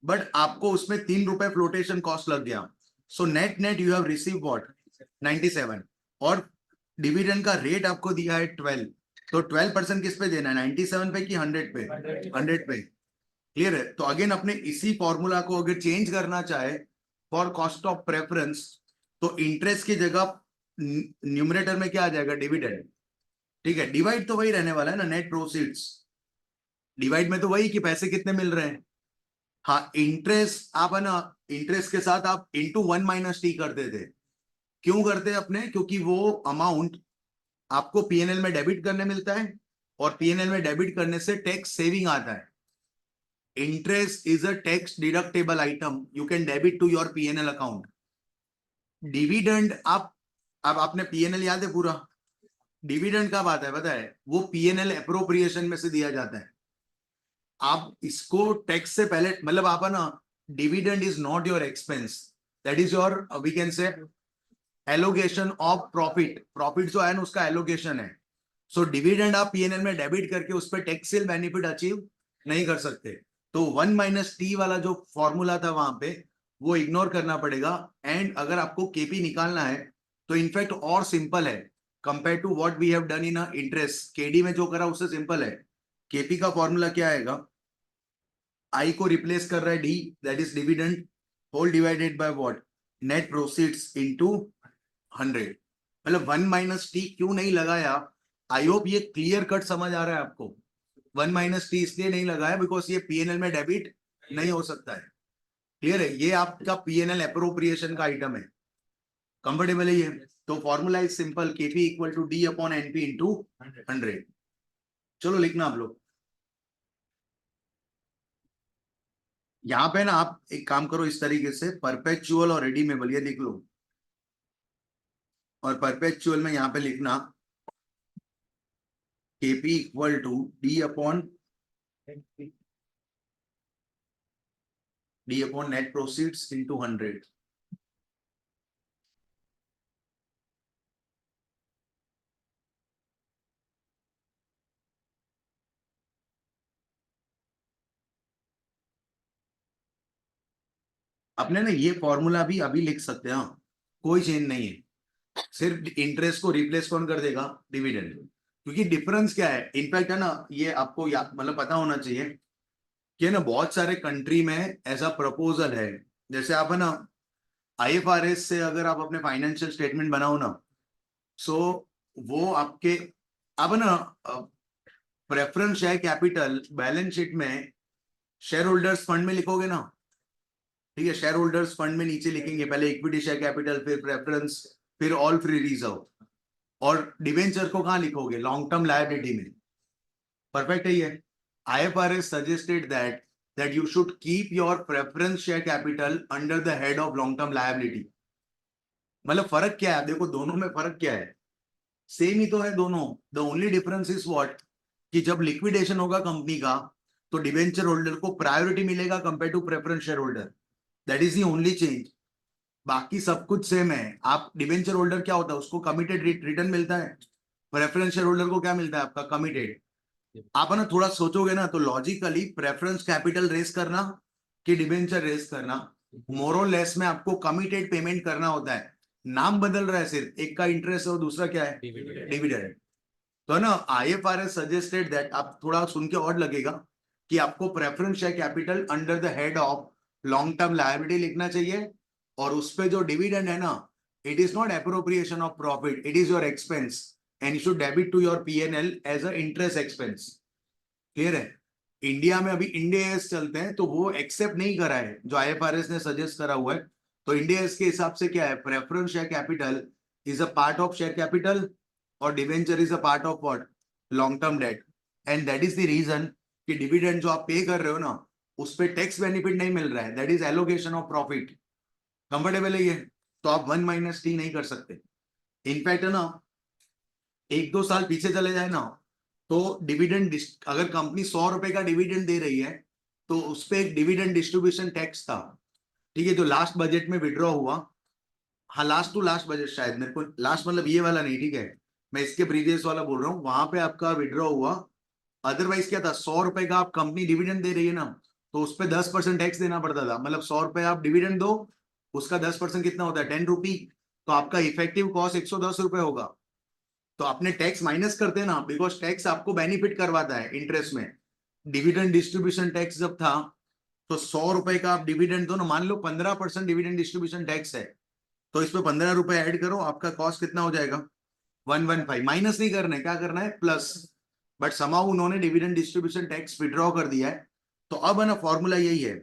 बट आपको उसमें 3 रुपए फ्लोटेशन कॉस्ट लग गया। So net net you have receive what 97, और डिविडेंड का रेट आपको दिया है 12, तो 12% किस पे देना है, 97 पे कि 100 पे? 100 पे, क्लियर है? तो अगेन अपने इसी फॉर्मूला को अगर चेंज करना चाहे फॉर कॉस्ट ऑफ प्रेफरेंस, तो इंटरेस्ट की जगह न्यूमरेटर में क्या आ जाएगा, डिविडेंड, ठीक है? डिवाइड तो वही रहने वाला है ना, नेट प्रोसीड्स, डिवाइड में तो वही कि पैसे कितने मिल रहे हैं। हाँ, इंटरेस्ट आप है ना, इंटरेस्ट के साथ आप इंटू 1 माइनस टी करते थे। क्यों करते हैं अपने? क्योंकि वो अमाउंट आपको पीएनएल में डेबिट करने मिलता है, और पीएनएल में डेबिट करने से टैक्स सेविंग आता है। Interest is a tax deductible item, you can debit to your PNL account. Dividend आप, अब आपने पीएनएल याद है पूरा, डिविडेंड कब आता है पता है? वो पीएनएल एप्रोप्रिएशन में से दिया जाता है। आप इसको टैक्स से पहले, मतलब आप है ना, dividend is not your expense, that is your, we can say allocation of profit. Profit जो है ना, उसका एलोकेशन है। सो डिविडेंड आप पीएनएल में डेबिट करके उस पर टैक्सेल बेनिफिट अचीव नहीं कर सकते। तो 1 माइनस टी वाला जो फॉर्मूला था वहां पे, वो इग्नोर करना पड़ेगा। एंड अगर आपको केपी निकालना है तो इनफैक्ट और सिंपल है compare to what we have done in interest. KD में जो करा उससे सिंपल है। केपी का फॉर्मूला क्या आएगा, आई को रिप्लेस कर रहा है D, that is dividend whole divided by what, net proceeds into 100। मतलब 1 माइनस टी क्यों नहीं लगाया, आई होप ये क्लियर कट समझ आ रहा है आपको। 1 माइनस टी इसलिए नहीं लगाया बिकॉज ये पीएनएल में डेबिट नहीं हो सकता है, क्लियर है? ये आपका पीएनएल एप्रोप्रिएशन का आइटम है, कंफर्टेबल है ये? तो formula is simple, KP equal to D upon NP into 100। चलो लिखना आप लोग। यहां पे ना आप एक काम करो, इस तरीके से परपेचुअल और रिडीमेबल ये लिख लो, और परपेचुअल में यहां पे लिखना KP equal to D upon net proceeds into 100। अपने ना ये फॉर्मूला भी अभी लिख सकते हैं, हाँ, कोई चेंज नहीं है। सिर्फ इंटरेस्ट को रिप्लेस कौन कर देगा, डिविडेंड। क्योंकि डिफरेंस क्या है, इनफैक्ट है ना, ये आपको मतलब पता होना चाहिए कि ना बहुत सारे कंट्री में ऐसा प्रपोजल है। जैसे आप है ना, आईएफआरएस से अगर आप अपने फाइनेंशियल स्टेटमेंट बनाओ ना, सो वो आपके, आप है ना, preference share capital balance sheet में शेयर होल्डर्स फंड में लिखोगे ना, ठीक है? शेयर होल्डर्स फंड में नीचे लिखेंगे पहले इक्विटी शेयर कैपिटल, फिर प्रेफरेंस, फिर ऑल फ्री रिजर्व, और डिवेंचर को कहां लिखोगे, लॉन्ग टर्म लायबिलिटी में। परफेक्ट है ये? IFRS suggested that you should keep your preference share capital under the head of long term liability। मतलब फर्क क्या है देखो, दोनों में फर्क क्या है, सेम ही तो है दोनों। The only difference is what, कि जब लिक्विडेशन होगा कंपनी का तो डिवेंचर होल्डर को प्रायोरिटी मिलेगा compare to preference share holder, that is the only change. बाकी सब कुछ सेम है। आप डिवेंचर होल्डर क्या होता है, उसको कमिटेड रिटर्न मिलता है, प्रेफरेंस शेयर होल्डर को क्या मिलता है, आपका कमिटेड। आप है ना थोड़ा सोचोगे ना तो लॉजिकली प्रेफरेंस कैपिटल रेस करना कि डिबेंचर रेस करना, मोर और लेस में आपको कमिटेड पेमेंट करना होता है। नाम बदल रहा है सिर्फ, एक का इंटरेस्ट है और दूसरा क्या है, डिविडेंड। तो है ना, आईएफआरएस सजेस्टेड दैट, आप थोड़ा सुन के और लगेगा कि आपको preference share capital under the head of long term liability लिखना चाहिए, और उस पे जो डिविडेंड है ना, it is not appropriation of profit, it is your expense and you should debit to your PNL as a interest expense. Clear है? India में अभी इंडिया चलते हैं तो वो एक्सेप्ट नहीं करा है जो आईएफआरएस ने सजेस्ट करा हुआ है। तो इंडिया के हिसाब से क्या है, preference share capital is a part of share capital और debenture is a part of what, long term debt. And that is the reason कि डिविडेंड जो आप पे कर रहे हो ना, उस पर टैक्स बेनिफिट नहीं मिल रहा है, that is allocation of profit. Comfortable है ये? तो आप 1 - T नहीं कर सकते। इनफैक्ट है ना, 1-2 साल पीछे चले जाए ना, तो डिविडेंड, अगर कंपनी 100 रुपए का डिविडेंड दे रही है तो उस पर एक डिविडेंड डिस्ट्रीब्यूशन टैक्स था। ठीक है, जो लास्ट बजट में विड्रॉ हुआ, हाँ लास्ट टू लास्ट बजट शायद, मेरे को लास्ट मतलब ये वाला नहीं, ठीक है, मैं इसके प्रीवियस वाला बोल रहा हूँ, वहां पे आपका विड्रॉ हुआ। अदरवाइज क्या था, 100 रुपए का आप कंपनी डिविडेंड दे रही है ना, तो उस पर 10% टैक्स देना पड़ता था। मतलब 100 रुपए आप डिविडेंड दो, उसका 10% कितना होता है, 10 रुपी। तो आपका इफेक्टिव कॉस्ट 110 रुपए होगा। तो आपने टैक्स माइनस करते हैं ना, बिकॉज टैक्स आपको बेनिफिट करवाता है इंटरेस्ट में। डिविडेंड डिस्ट्रीब्यूशन टैक्स जब था, तो 100 रुपए का आप डिविडेंड दो ना, मान लो 15% डिविडेंड डिस्ट्रीब्यूशन टैक्स है, तो इस पे 15 रुपए ऐड करो, आपका कॉस्ट कितना हो जाएगा, 115। माइनस नहीं करना है, क्या करना है, प्लस। बट समाउ उन्होंने डिविडेंड डिस्ट्रीब्यूशन टैक्स विड्रॉ कर दिया है। तो अब है ना, फॉर्मूला यही है,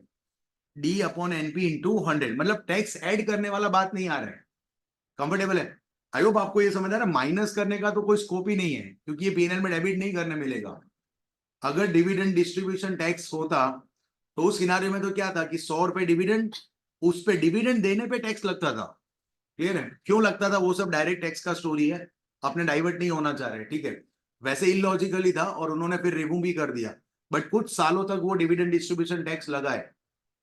D/NP इंटू 100, मतलब टैक्स ऐड करने वाला बात नहीं आ रहा है। कंफर्टेबल है? आई होप आपको ये समझ आ रहा है। माइनस करने का तो कोई स्कोप ही नहीं है, क्योंकि ये पीएनएल में डेबिट नहीं करने मिलेगा। अगर डिविडेंड डिस्ट्रीब्यूशन टैक्स होता, तो उस सिनारियो में तो क्या था कि 100 रुपए डिविडेंड, उस पे डिविडेंड देने पे टैक्स लगता था। क्लियर है? क्यों लगता था, वो सब डायरेक्ट टैक्स का स्टोरी है, अपने डाइवर्ट नहीं होना चाह रहे, ठीक है। वैसे इलॉजिकली था और उन्होंने फिर रिमूव भी कर दिया, बट कुछ सालों तक वो डिविडेंड डिस्ट्रीब्यूशन टैक्स लगा है।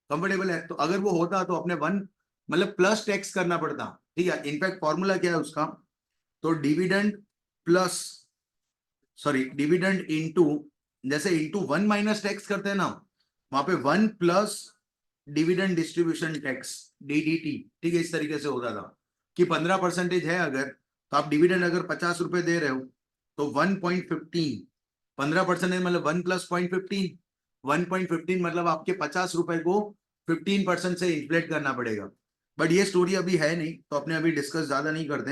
कंफर्टेबल है? तो अगर वो होता तो अपने वन, मतलब प्लस टैक्स करना पड़ता। ठीक है, इनफैक्ट फॉर्मूला क्या है उसका, तो dividend plus, sorry dividend into, जैसे इंटू 1 - टैक्स करते हैं ना, वहां पे 1 + डिविडेंड डिस्ट्रीब्यूशन टैक्स, DDT। ठीक है, इस तरीके से होता था कि 15% है अगर, तो आप डिविडेंड अगर 50 रुपए दे रहे हो, तो 1.15, 15% मतलब 1 + 0.15, 1.15 मतलब आपके 50 रुपए को 15% से इन्फ्लेट करना पड़ेगा। बट ये स्टोरी अभी है नहीं, तो अपने अभी डिस्कस ज्यादा नहीं करते।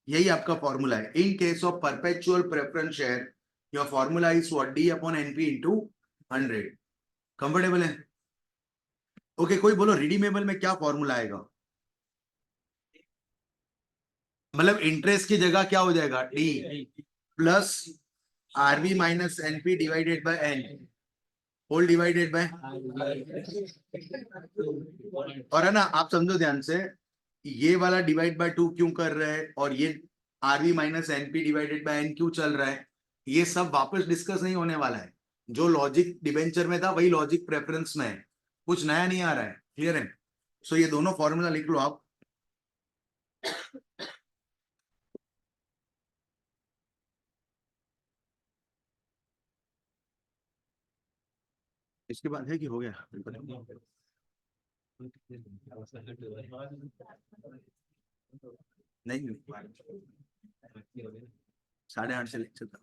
यही आपका फॉर्मूला है। In case of perpetual preference share, your formula is what, D/NP into 100। Comfortable है? ओके, कोई बोलो रिडीमेबल में क्या फॉर्मूला आएगा, मतलब इंटरेस्ट की जगह क्या हो जाएगा, D plus RV - NP divided by N, whole divided by, और है ना, आप समझो ध्यान से, ये वाला डिवाइड बाय 2 क्यों कर रहे हैं, और ये RV - NP divided by N क्यों चल रहा है, ये सब वापस डिस्कस नहीं होने वाला है। जो लॉजिक डिबेंचर में था वही लॉजिक प्रेफरेंस में है, कुछ नया नहीं आ रहा है। क्लियर है? सो ये दोनों फॉर्मूला लिख लो आप। इसके बाद है कि हो गया, नहीं 8:30 से लेक्चर था।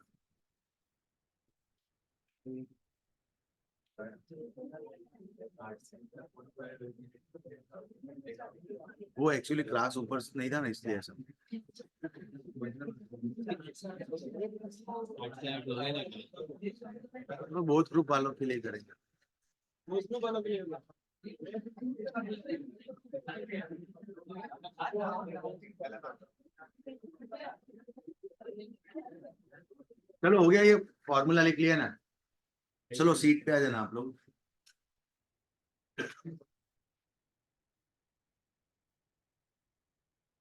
वो एक्चुअली क्लास ऊपर नहीं था ना, इसलिए ऐसा। तो बहुत ग्रुप वालों के लिए करेंगे। चलो हो गया, ये फॉर्मूला लिख लिया ना, चलो सीट पे आ जाना आप लोग।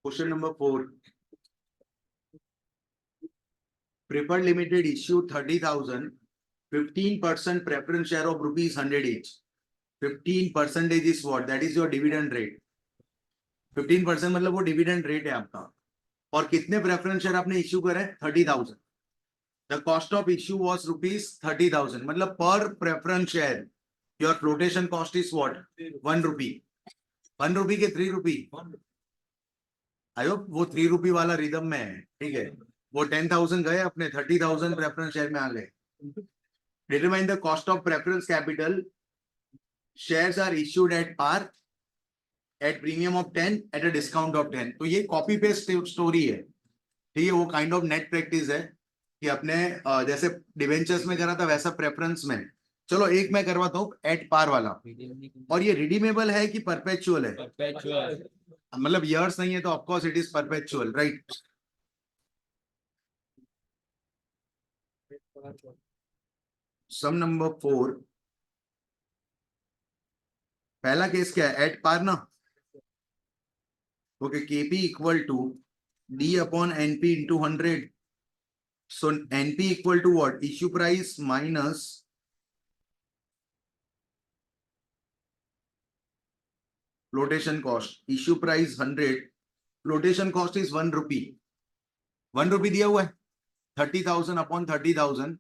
Question number 4, Preferred Limited issue 30,000, 15% preference share of ₹100 each. 15% is what? That is your dividend rate. 15% मतलब वो डिविडेंड रेट है आपका। और कितने प्रेफरेंस शेयर आपने इश्यू करे, 30,000। The cost of issue was ₹30,000, मतलब पर preference share your flotation cost is what, 1 rupee. 1 रुपी के 3 रुपी, आई होप वो 3 रुपी वाला रिदम में है। ठीक है, वो 10,000 गए अपने, 30,000 प्रेफरेंस शेयर में आ गए। Determine the cost of preference capital, shares are issued at par, at premium of 10 at a discount of 10। तो ये कॉपी पेस्ट स्टोरी है, ठीक है। वो काइंड ऑफ नेट प्रैक्टिस है कि अपने जैसे डिवेंचर्स में करा था वैसा प्रेफरेंस में। चलो एक मैं करवाता हूँ एट पार वाला। और ये रिडीमेबल है कि परपेचुअल है? परपेचुअल। मतलब ईयर्स नहीं है तो of course it is perpetual, right. Sum number 4, पहला केस क्या है? एट पार ना। Okay, KP equal to D upon NP into 100। So NP equal to what? Issue price minus flotation cost. Issue price 100, flotation cost is 1 rupee. 1 rupee दिया हुआ है, 30,000 upon 30,000,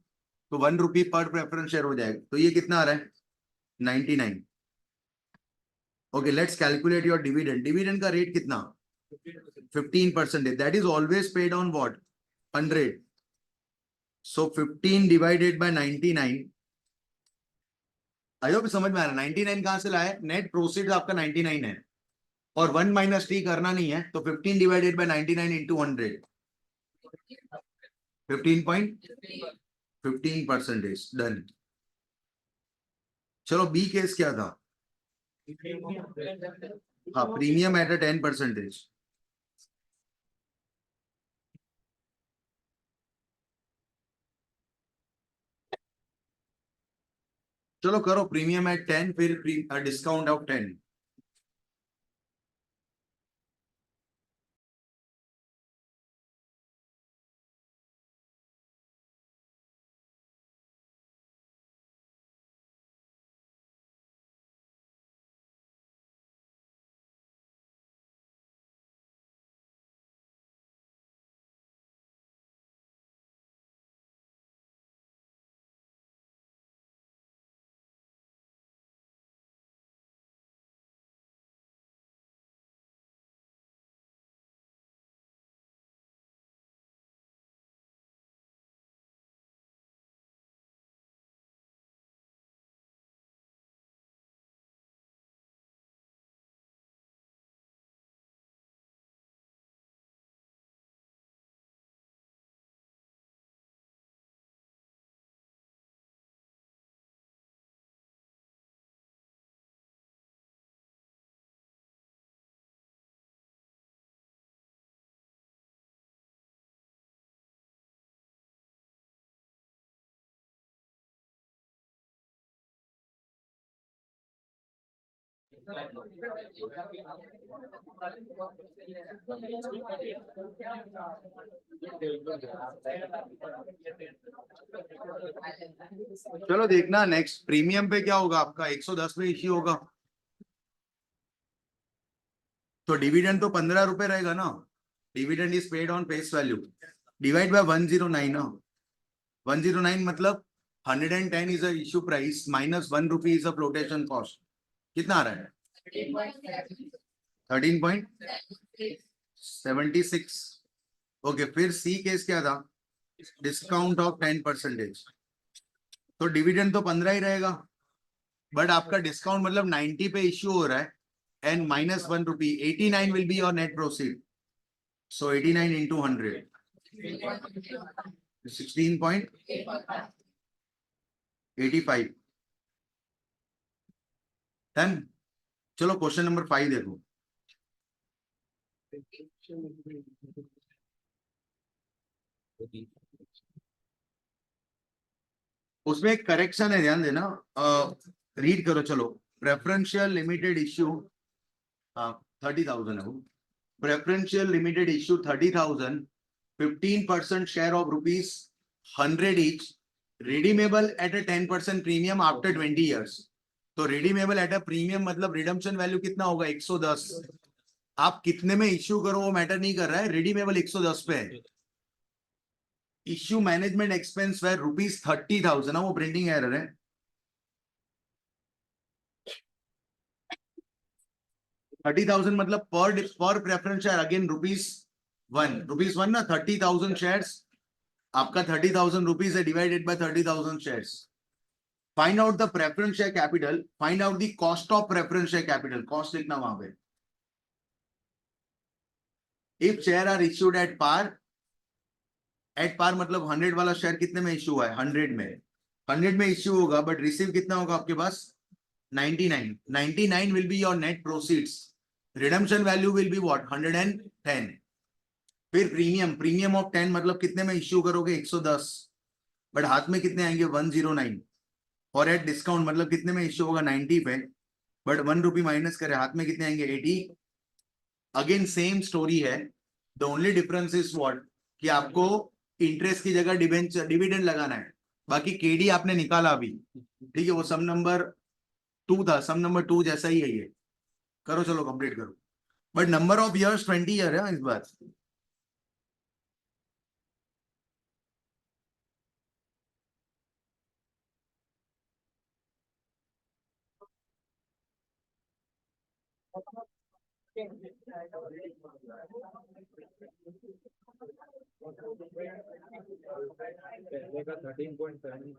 तो 1 रुपी पर preference share हो जाएगा। तो ये कितना आ रहा है? 99। Okay, let's calculate your dividend. Dividend का रेट कितना? 15%। That is always paid on what? 100। So 15 divided by 99। I hope समझ में आ रहा है। 99 कहां से लाया? नेट प्रोसीड आपका 99 है और 1 माइनस टी करना नहीं है, तो 15 डिवाइडेड बाय 99 इंटू 100, 15% डन। चलो बी केस क्या था? हाँ, प्रीमियम एट अ 10%। चलो करो प्रीमियम एट 10, फिर डिस्काउंट ऑफ 10। चलो देखना नेक्स्ट प्रीमियम पे क्या होगा आपका? 110 पे इश्यू होगा, तो डिविडेंड तो 15 रुपए रहेगा ना। Dividend is paid on face value, divide by 109 ना। 109 मतलब 110 is a issue price minus 1 rupee is a flotation cost. कितना आ रहा है? 13.76। ओके, फिर सी केस क्या था? Discount of 10%। तो डिविडेंड तो 15 ही रहेगा, बट आपका डिस्काउंट मतलब 90 पे इश्यू हो रहा है and minus 1 rupee, 89 will be your net proceed. So 89 into 100, 16.85। Done. चलो क्वेश्चन नंबर 5 देखो। उसमें एक करेक्शन है, ध्यान देना। रीड करो चलो। प्रेफरेंशियल लिमिटेड इश्यू 30,000 है वो। Preferential limited issue 30,000, 15% share of ₹100 each, redeemable at a 10% premium after 20 years। तो रिडीमेबल एट अ प्रीमियम मतलब रिडम्पशन वैल्यू कितना होगा? 110। आप कितने में इश्यू करो वो मैटर नहीं कर रहा है, रिडीमेबल 110 पे है। इश्यू मैनेजमेंट एक्सपेंस है ₹30,000, वो प्रिंटिंग एरर है। 30,000 मतलब पर प्रेफरेंस शेयर अगेन ₹1 ना। 30,000 शेयर्स, आपका 30,000 रुपीज है, divided by 30,000 shares. Find out the preference share capital, find out the cost of preference share capital. Cost लिखना वहां पे। If share are issued at par मतलब 100 वाला शेयर कितने में इश्यू हुआ है? 100 में इश्यू होगा, बट रिसीव कितना होगा आपके पास? 99 will be your net proceeds. Redemption value will be what? 110. फिर प्रीमियम ऑफ 10 मतलब कितने में इश्यू करोगे? 110, बट हाथ में कितने आएंगे? 109. और एट डिस्काउंट मतलब कितने में इश्यू होगा? 90 पे, बट 1 रुपी माइनस करे, हाथ में कितने आएंगे? 80. अगेन सेम स्टोरी है, the only difference is what, कि आपको इंटरेस्ट की जगह डिविडेंड लगाना है। बाकी केडी आपने निकाला अभी, ठीक है, वो सम नंबर 2 था, सम नंबर 2 जैसा ही है ये। करो, चलो कंप्लीट करो, but number of years 20 year है इस बार। पहले का 13.7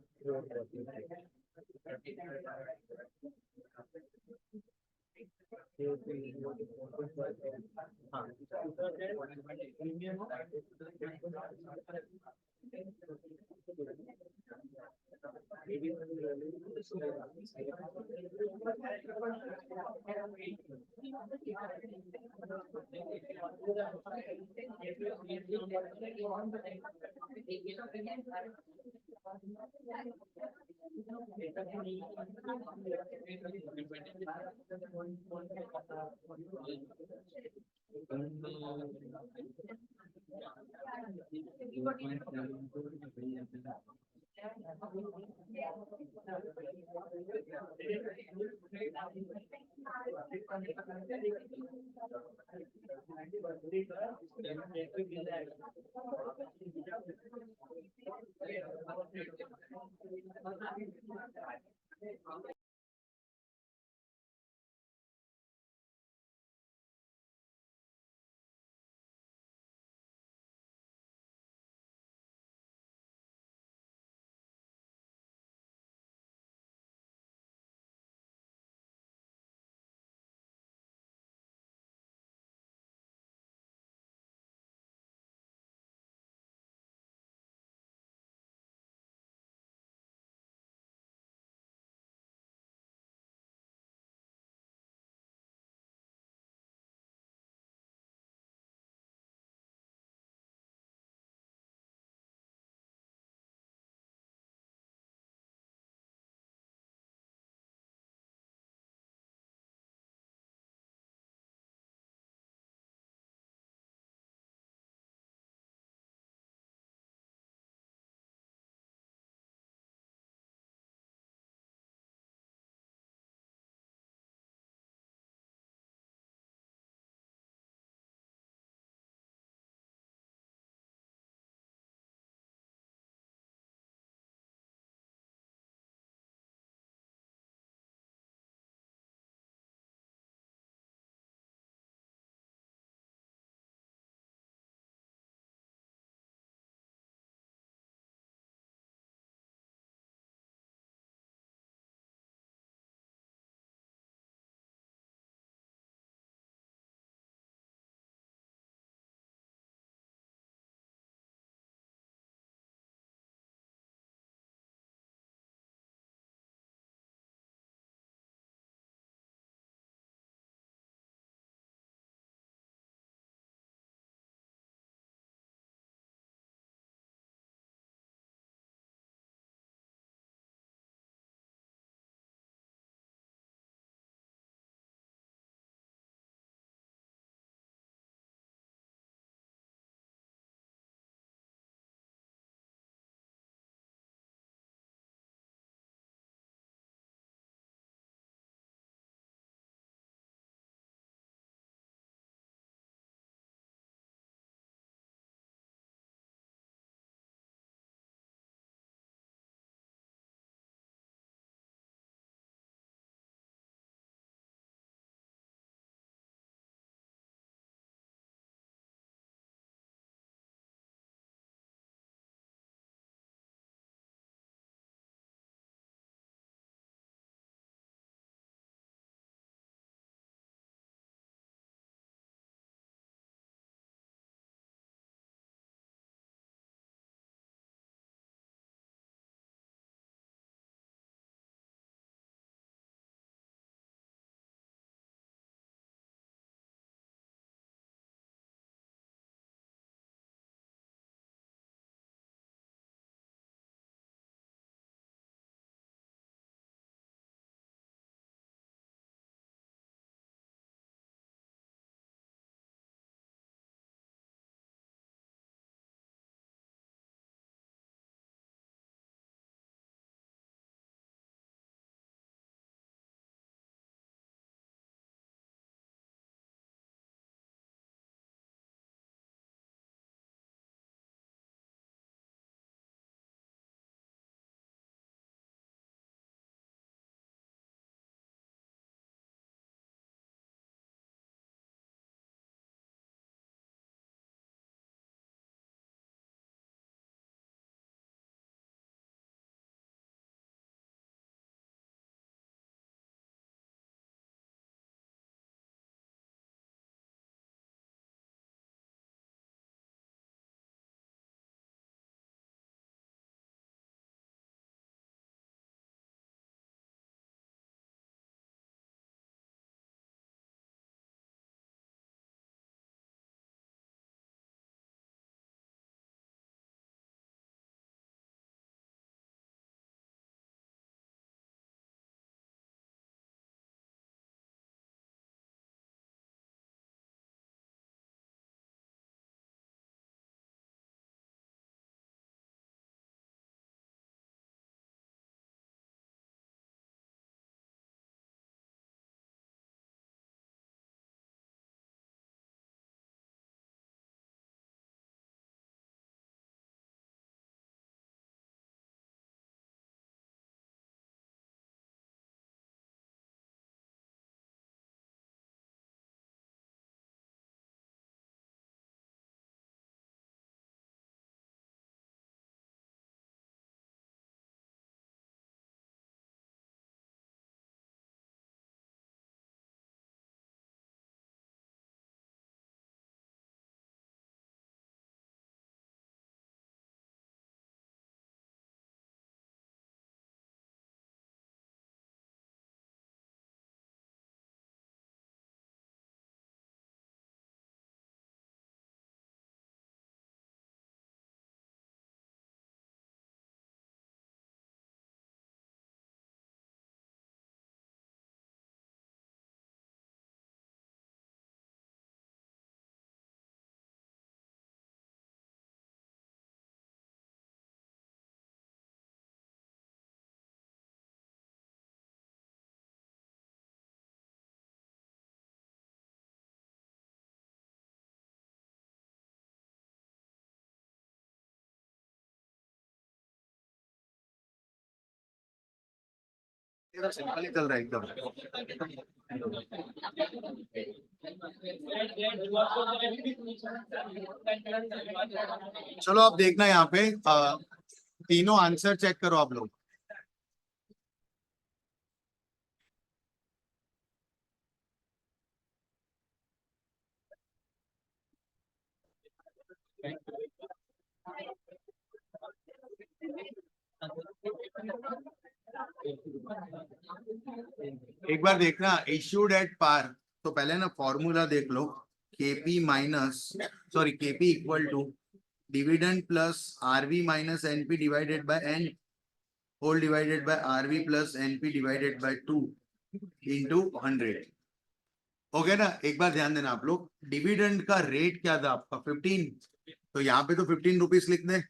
एकदम सिंपल ही चल रहा है एकदम। चलो आप देखना यहाँ पे तीनों आंसर चेक करो आप लोग। एक बार देखना इश्यूड एट पार, तो पहले ना फॉर्मूला देख लो, KP minus sorry KP equal to dividend plus RV minus NP divided by N whole divided by RV plus NP divided by 2 into 100। हो गया ना। एक बार ध्यान देना आप लोग, डिविडेंड का रेट क्या था आपका 15, तो यहाँ पे तो 15 रुपीज लिख दे।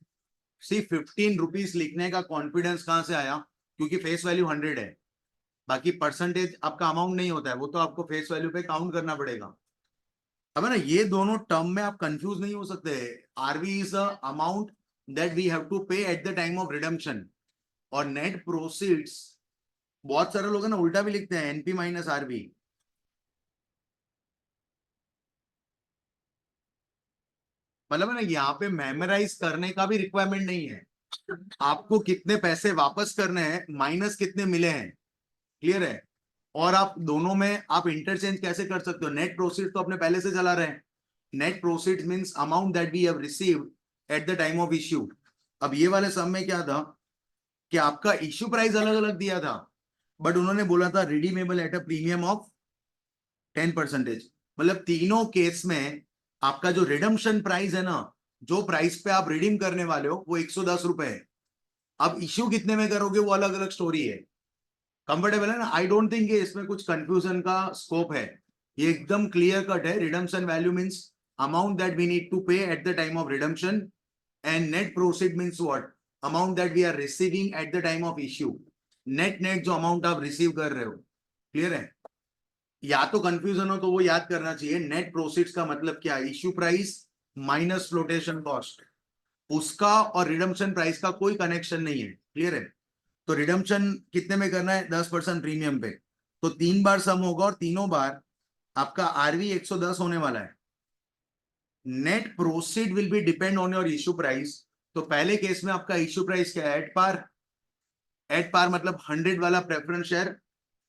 सिर्फ 15 रुपीज लिखने का कॉन्फिडेंस कहाँ से आया, क्योंकि फेस वैल्यू 100 है, बाकी परसेंटेज आपका अमाउंट नहीं होता है, वो तो आपको फेस वैल्यू पे काउंट करना पड़ेगा। अब है ना, ये दोनों टर्म में आप कंफ्यूज नहीं हो सकते। RV is a amount that we have to pay at the time of redemption, और नेट प्रोसीड्स बहुत सारे लोग है ना उल्टा भी लिखते हैं, एनपी माइनस आरवी। मतलब है ना, यहाँ पे मेमोराइज करने का भी रिक्वायरमेंट नहीं है, आपको कितने पैसे वापस करने हैं माइनस कितने मिले हैं, क्लियर है। और आप दोनों में आप इंटरचेंज कैसे कर सकते हो, नेट प्रोसीड तो अपने पहले से चला रहे हैं, net proceed means amount that we have received at the time of issue. अब ये वाले सम में क्या था कि आपका इश्यू प्राइस अलग अलग दिया था, बट उन्होंने बोला था redeemable at a premium of 10%। मतलब तीनों केस में आपका जो रिडम्पशन प्राइस है ना, जो प्राइस पे आप रिडीम करने वाले हो वो 110 रुपए है। अब इश्यू कितने में करोगे वो अलग अलग स्टोरी है। कंफर्टेबल है ना, आई डोंट थिंक इसमें कुछ कंफ्यूजन का स्कोप है, ये एकदम क्लियर कट है। Redemption value means amount that we need to pay at the time of redemption, and net proceed means what, amount that we are receiving at the time of issue. Net net जो amount आप receive कर रहे हो, clear है। या तो confusion हो तो वो याद करना चाहिए, नेट प्रोसीड्स का मतलब क्या है, issue price minus flotation cost, उसका और रिडम्पशन प्राइस का कोई कनेक्शन नहीं है, क्लियर है। तो रिडम्पशन कितने में करना है, 10% प्रीमियम पे, तो 3 बार सम होगा और तीनों बार आपका आरवी 110 होने वाला है। Net proceed will B depend on your issue price, तो पहले केस में आपका इश्यू प्राइस क्या है, एट पार। एट पार मतलब 100 वाला प्रेफरेंस शेयर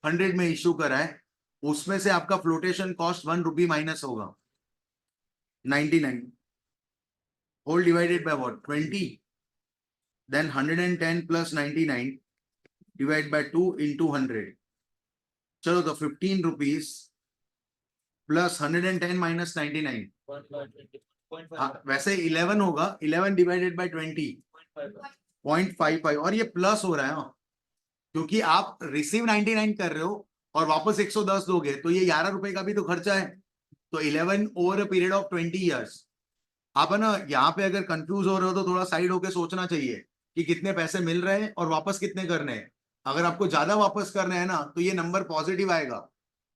100 में इश्यू करा है, उसमें से आपका फ्लोटेशन कॉस्ट 1 रुपी माइनस होगा 99, whole divided by what 20, then 110 plus 99 divide by 2 into 100। चलो तो 15 रुपीज प्लस 110 माइनस 99, वैसे 11 होगा, 11 डिवाइडेड बाय 20 0.55, और ये प्लस हो रहा है हाँ, क्योंकि आप रिसीव 99 कर रहे हो और वापस 110 दोगे, तो ये 11 रुपए का भी तो खर्चा है। तो 11 over a period of 20 years. आप है ना यहाँ पे अगर कंफ्यूज हो रहे हो तो थोड़ा साइड होके सोचना चाहिए कि कितने पैसे मिल रहे हैं और वापस कितने करने हैं। अगर आपको ज्यादा वापस करने हैं ना, तो ये नंबर पॉजिटिव आएगा,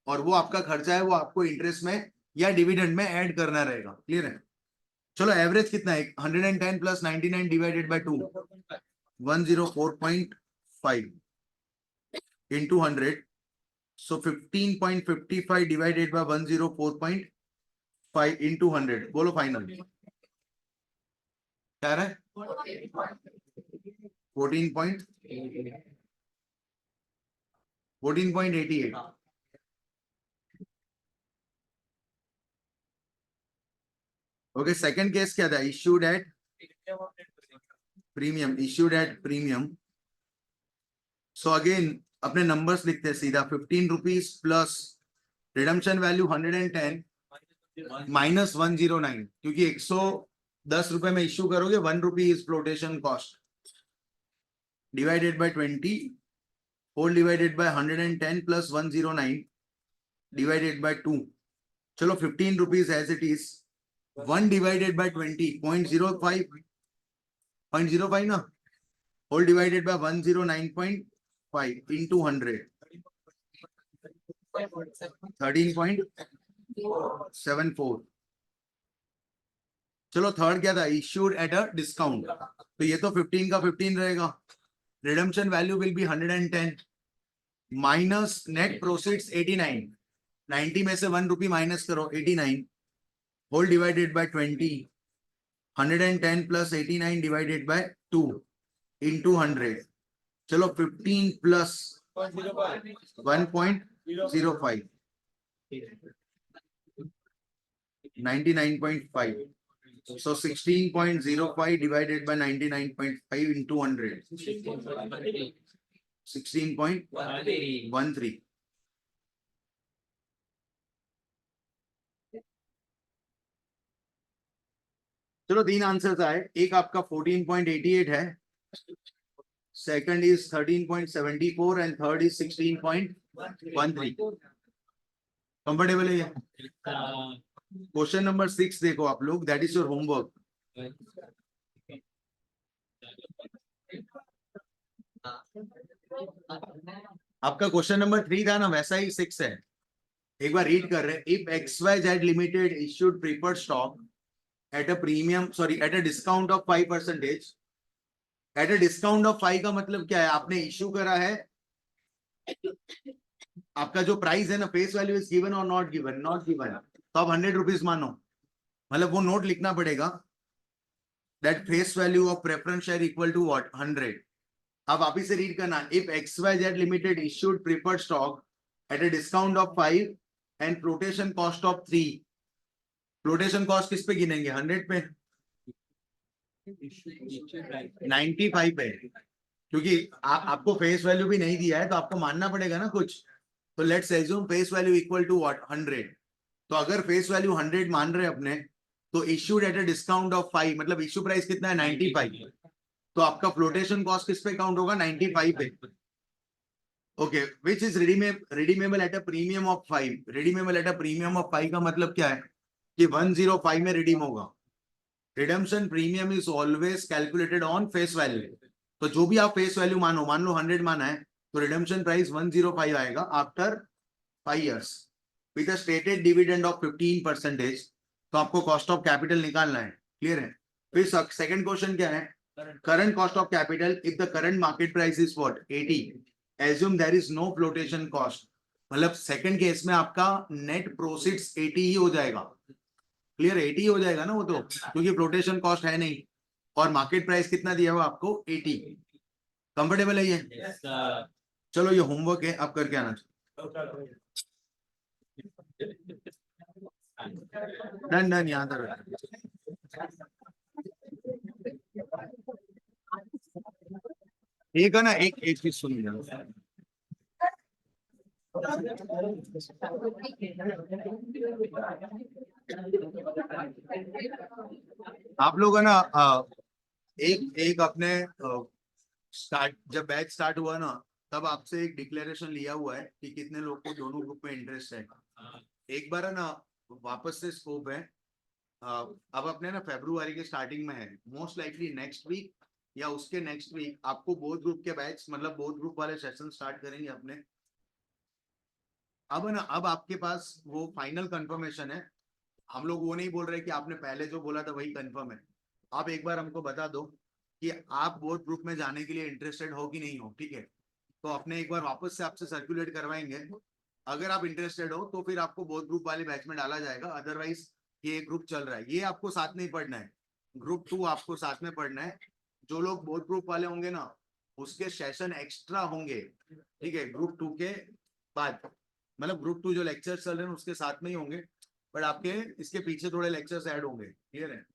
और वो आपका खर्चा है वो आपको इंटरेस्ट में या डिविडेंड में ऐड करना रहेगा, क्लियर है। चलो एवरेज कितना है, 110 plus 99 divided by 2, 104.5 into 100, so 15.55 divided by 104.5 into 100, बोलो फाइनल क्या है, 14.88। ओके, सेकंड केस क्या था, issued at premium, issued at premium. So again अपने नंबर्स लिखते हैं सीधा, 15 rupees plus redemption value 110 minus 109, क्योंकि 110 रुपए में इश्यू करोगे, 1 rupee is flotation cost, divided by 20 whole divided by 110 plus 109 divided by 2। चलो 15 rupees as it is, 1 divided by 20 0.05 ना, होल डिवाइडेड बाय 109.5 इंटू 100, 13.74। चलो थर्ड क्या था, इश्यूड एट अ डिस्काउंट, तो ये तो 15 का 15 रहेगा, redemption value will be 110, minus net proceeds 89, 90 में से 1 रुपी माइनस करो, 89 whole divided by 20, 110 plus 89 divided by 2 into 100, चलो 15 plus 1.05, 99.5, so 16.05 divided by 99.5 into 100, 16.13. चलो 3 आंसर्स आए, एक आपका 14.88 है, second is 13.74 and third is 16.13. Comfortable है ये? क्वेश्चन नंबर 6 देखो आप लोग, दैट इज योर होमवर्क. आपका क्वेश्चन नंबर 3 था ना, वैसा ही 6 है. एक बार रीड कर रहे हैं. If XYZ limited issued preferred stock at a premium, sorry eight a discount of 5%, eight a discount of 5 का मतलब क्या है? आपने इश्यू करा है, आपका जो प्राइस है ना, फेस वैल्यू इज गिवन और नॉट गिवन? Not given. तो आप 100 रुपीज मानो, मतलब वो नोट लिखना पड़ेगा, that face value of preference share equal to what? 100. अब वापिस से रीड करना. If XYZ limited issued preferred stock at a discount of 5 and flotation cost of 3. Flotation cost किस पे गिनेंगे? 100 पे? 95 पे, क्योंकि आपको फेस वैल्यू भी नहीं दिया है तो आपको मानना पड़ेगा ना कुछ. तो let's assume face value equal to what? 100. तो अगर फेस वैल्यू 100 मान रहे अपने, तो issued at a discount of 5, मतलब इश्यू प्राइस कितना है? 95. तो आपका फ्लोटेशन कॉस्ट किस पे काउंट होगा? 95 पे. Okay, which is redeemable at a premium of 5. Redeemable at a premium of 5 का मतलब क्या है? कि 105 में रिडीम होगा. Redemption premium is always calculated on face value. तो जो भी आप फेस वैल्यू मानो, मान लो 100 माना है, तो रिडम्पशन प्राइस 105 आएगा after 5 years with a stated dividend of 15%. तो आपको कॉस्ट ऑफ कैपिटल निकालना है. क्लियर है? फिर सेकंड क्वेश्चन क्या है? Current cost of capital if the current market price is what? 80. Assume there is no flotation cost. मतलब सेकंड केस में आपका नेट प्रोसीड्स 80 ही हो जाएगा. क्लियर? 80 हो जाएगा ना वो, तो क्योंकि फ्लोटेशन कॉस्ट है नहीं, और मार्केट प्राइस कितना दिया हुआ आपको? 80. कंफर्टेबल है ये? चलो ये होमवर्क है, आप करके आना. डन डन, यहाँ तक. एक है ना, एक एक चीज सुन लीजिए. आप लोग है ना, एक एक अपने स्टार्ट, जब बैच स्टार्ट हुआ ना, तब आपसे एक डिक्लेरेशन लिया हुआ है कि कितने लोग को दोनों ग्रुप में इंटरेस्ट है. एक बार है ना, वापस से स्कोप है. अब अपने ना फरवरी के स्टार्टिंग में है, मोस्ट लाइकली नेक्स्ट वीक या उसके नेक्स्ट वीक आपको बोथ ग्रुप के बैच, मतलब बोथ ग्रुप वाले सेशन स्टार्ट करेंगे अपने. अब है ना, अब आपके पास वो फाइनल कंफर्मेशन है. हम लोग वो नहीं बोल रहे कि आपने पहले जो बोला था वही कंफर्म है. आप एक बार हमको बता दो कि आप बोथ ग्रुप में जाने के लिए इंटरेस्टेड हो कि नहीं हो. ठीक है? तो अपने एक बार वापस से आपसे सर्कुलेट करवाएंगे. अगर आप इंटरेस्टेड हो तो फिर आपको बोथ ग्रुप वाले बैच में डाला जाएगा. अदरवाइज ये ग्रुप चल रहा है, ये आपको साथ नहीं पढ़ना है. ग्रुप 2 आपको साथ में पढ़ना है. जो लोग बोथ ग्रुप वाले होंगे ना, उसके सेशन एक्स्ट्रा होंगे. ठीक है? ग्रुप 2 के बाद, मतलब ग्रुप 2 जो लेक्चर चल रहे हैं उसके साथ में ही होंगे, बट आपके इसके पीछे थोड़े लेक्चर्स ऐड होंगे. क्लियर है?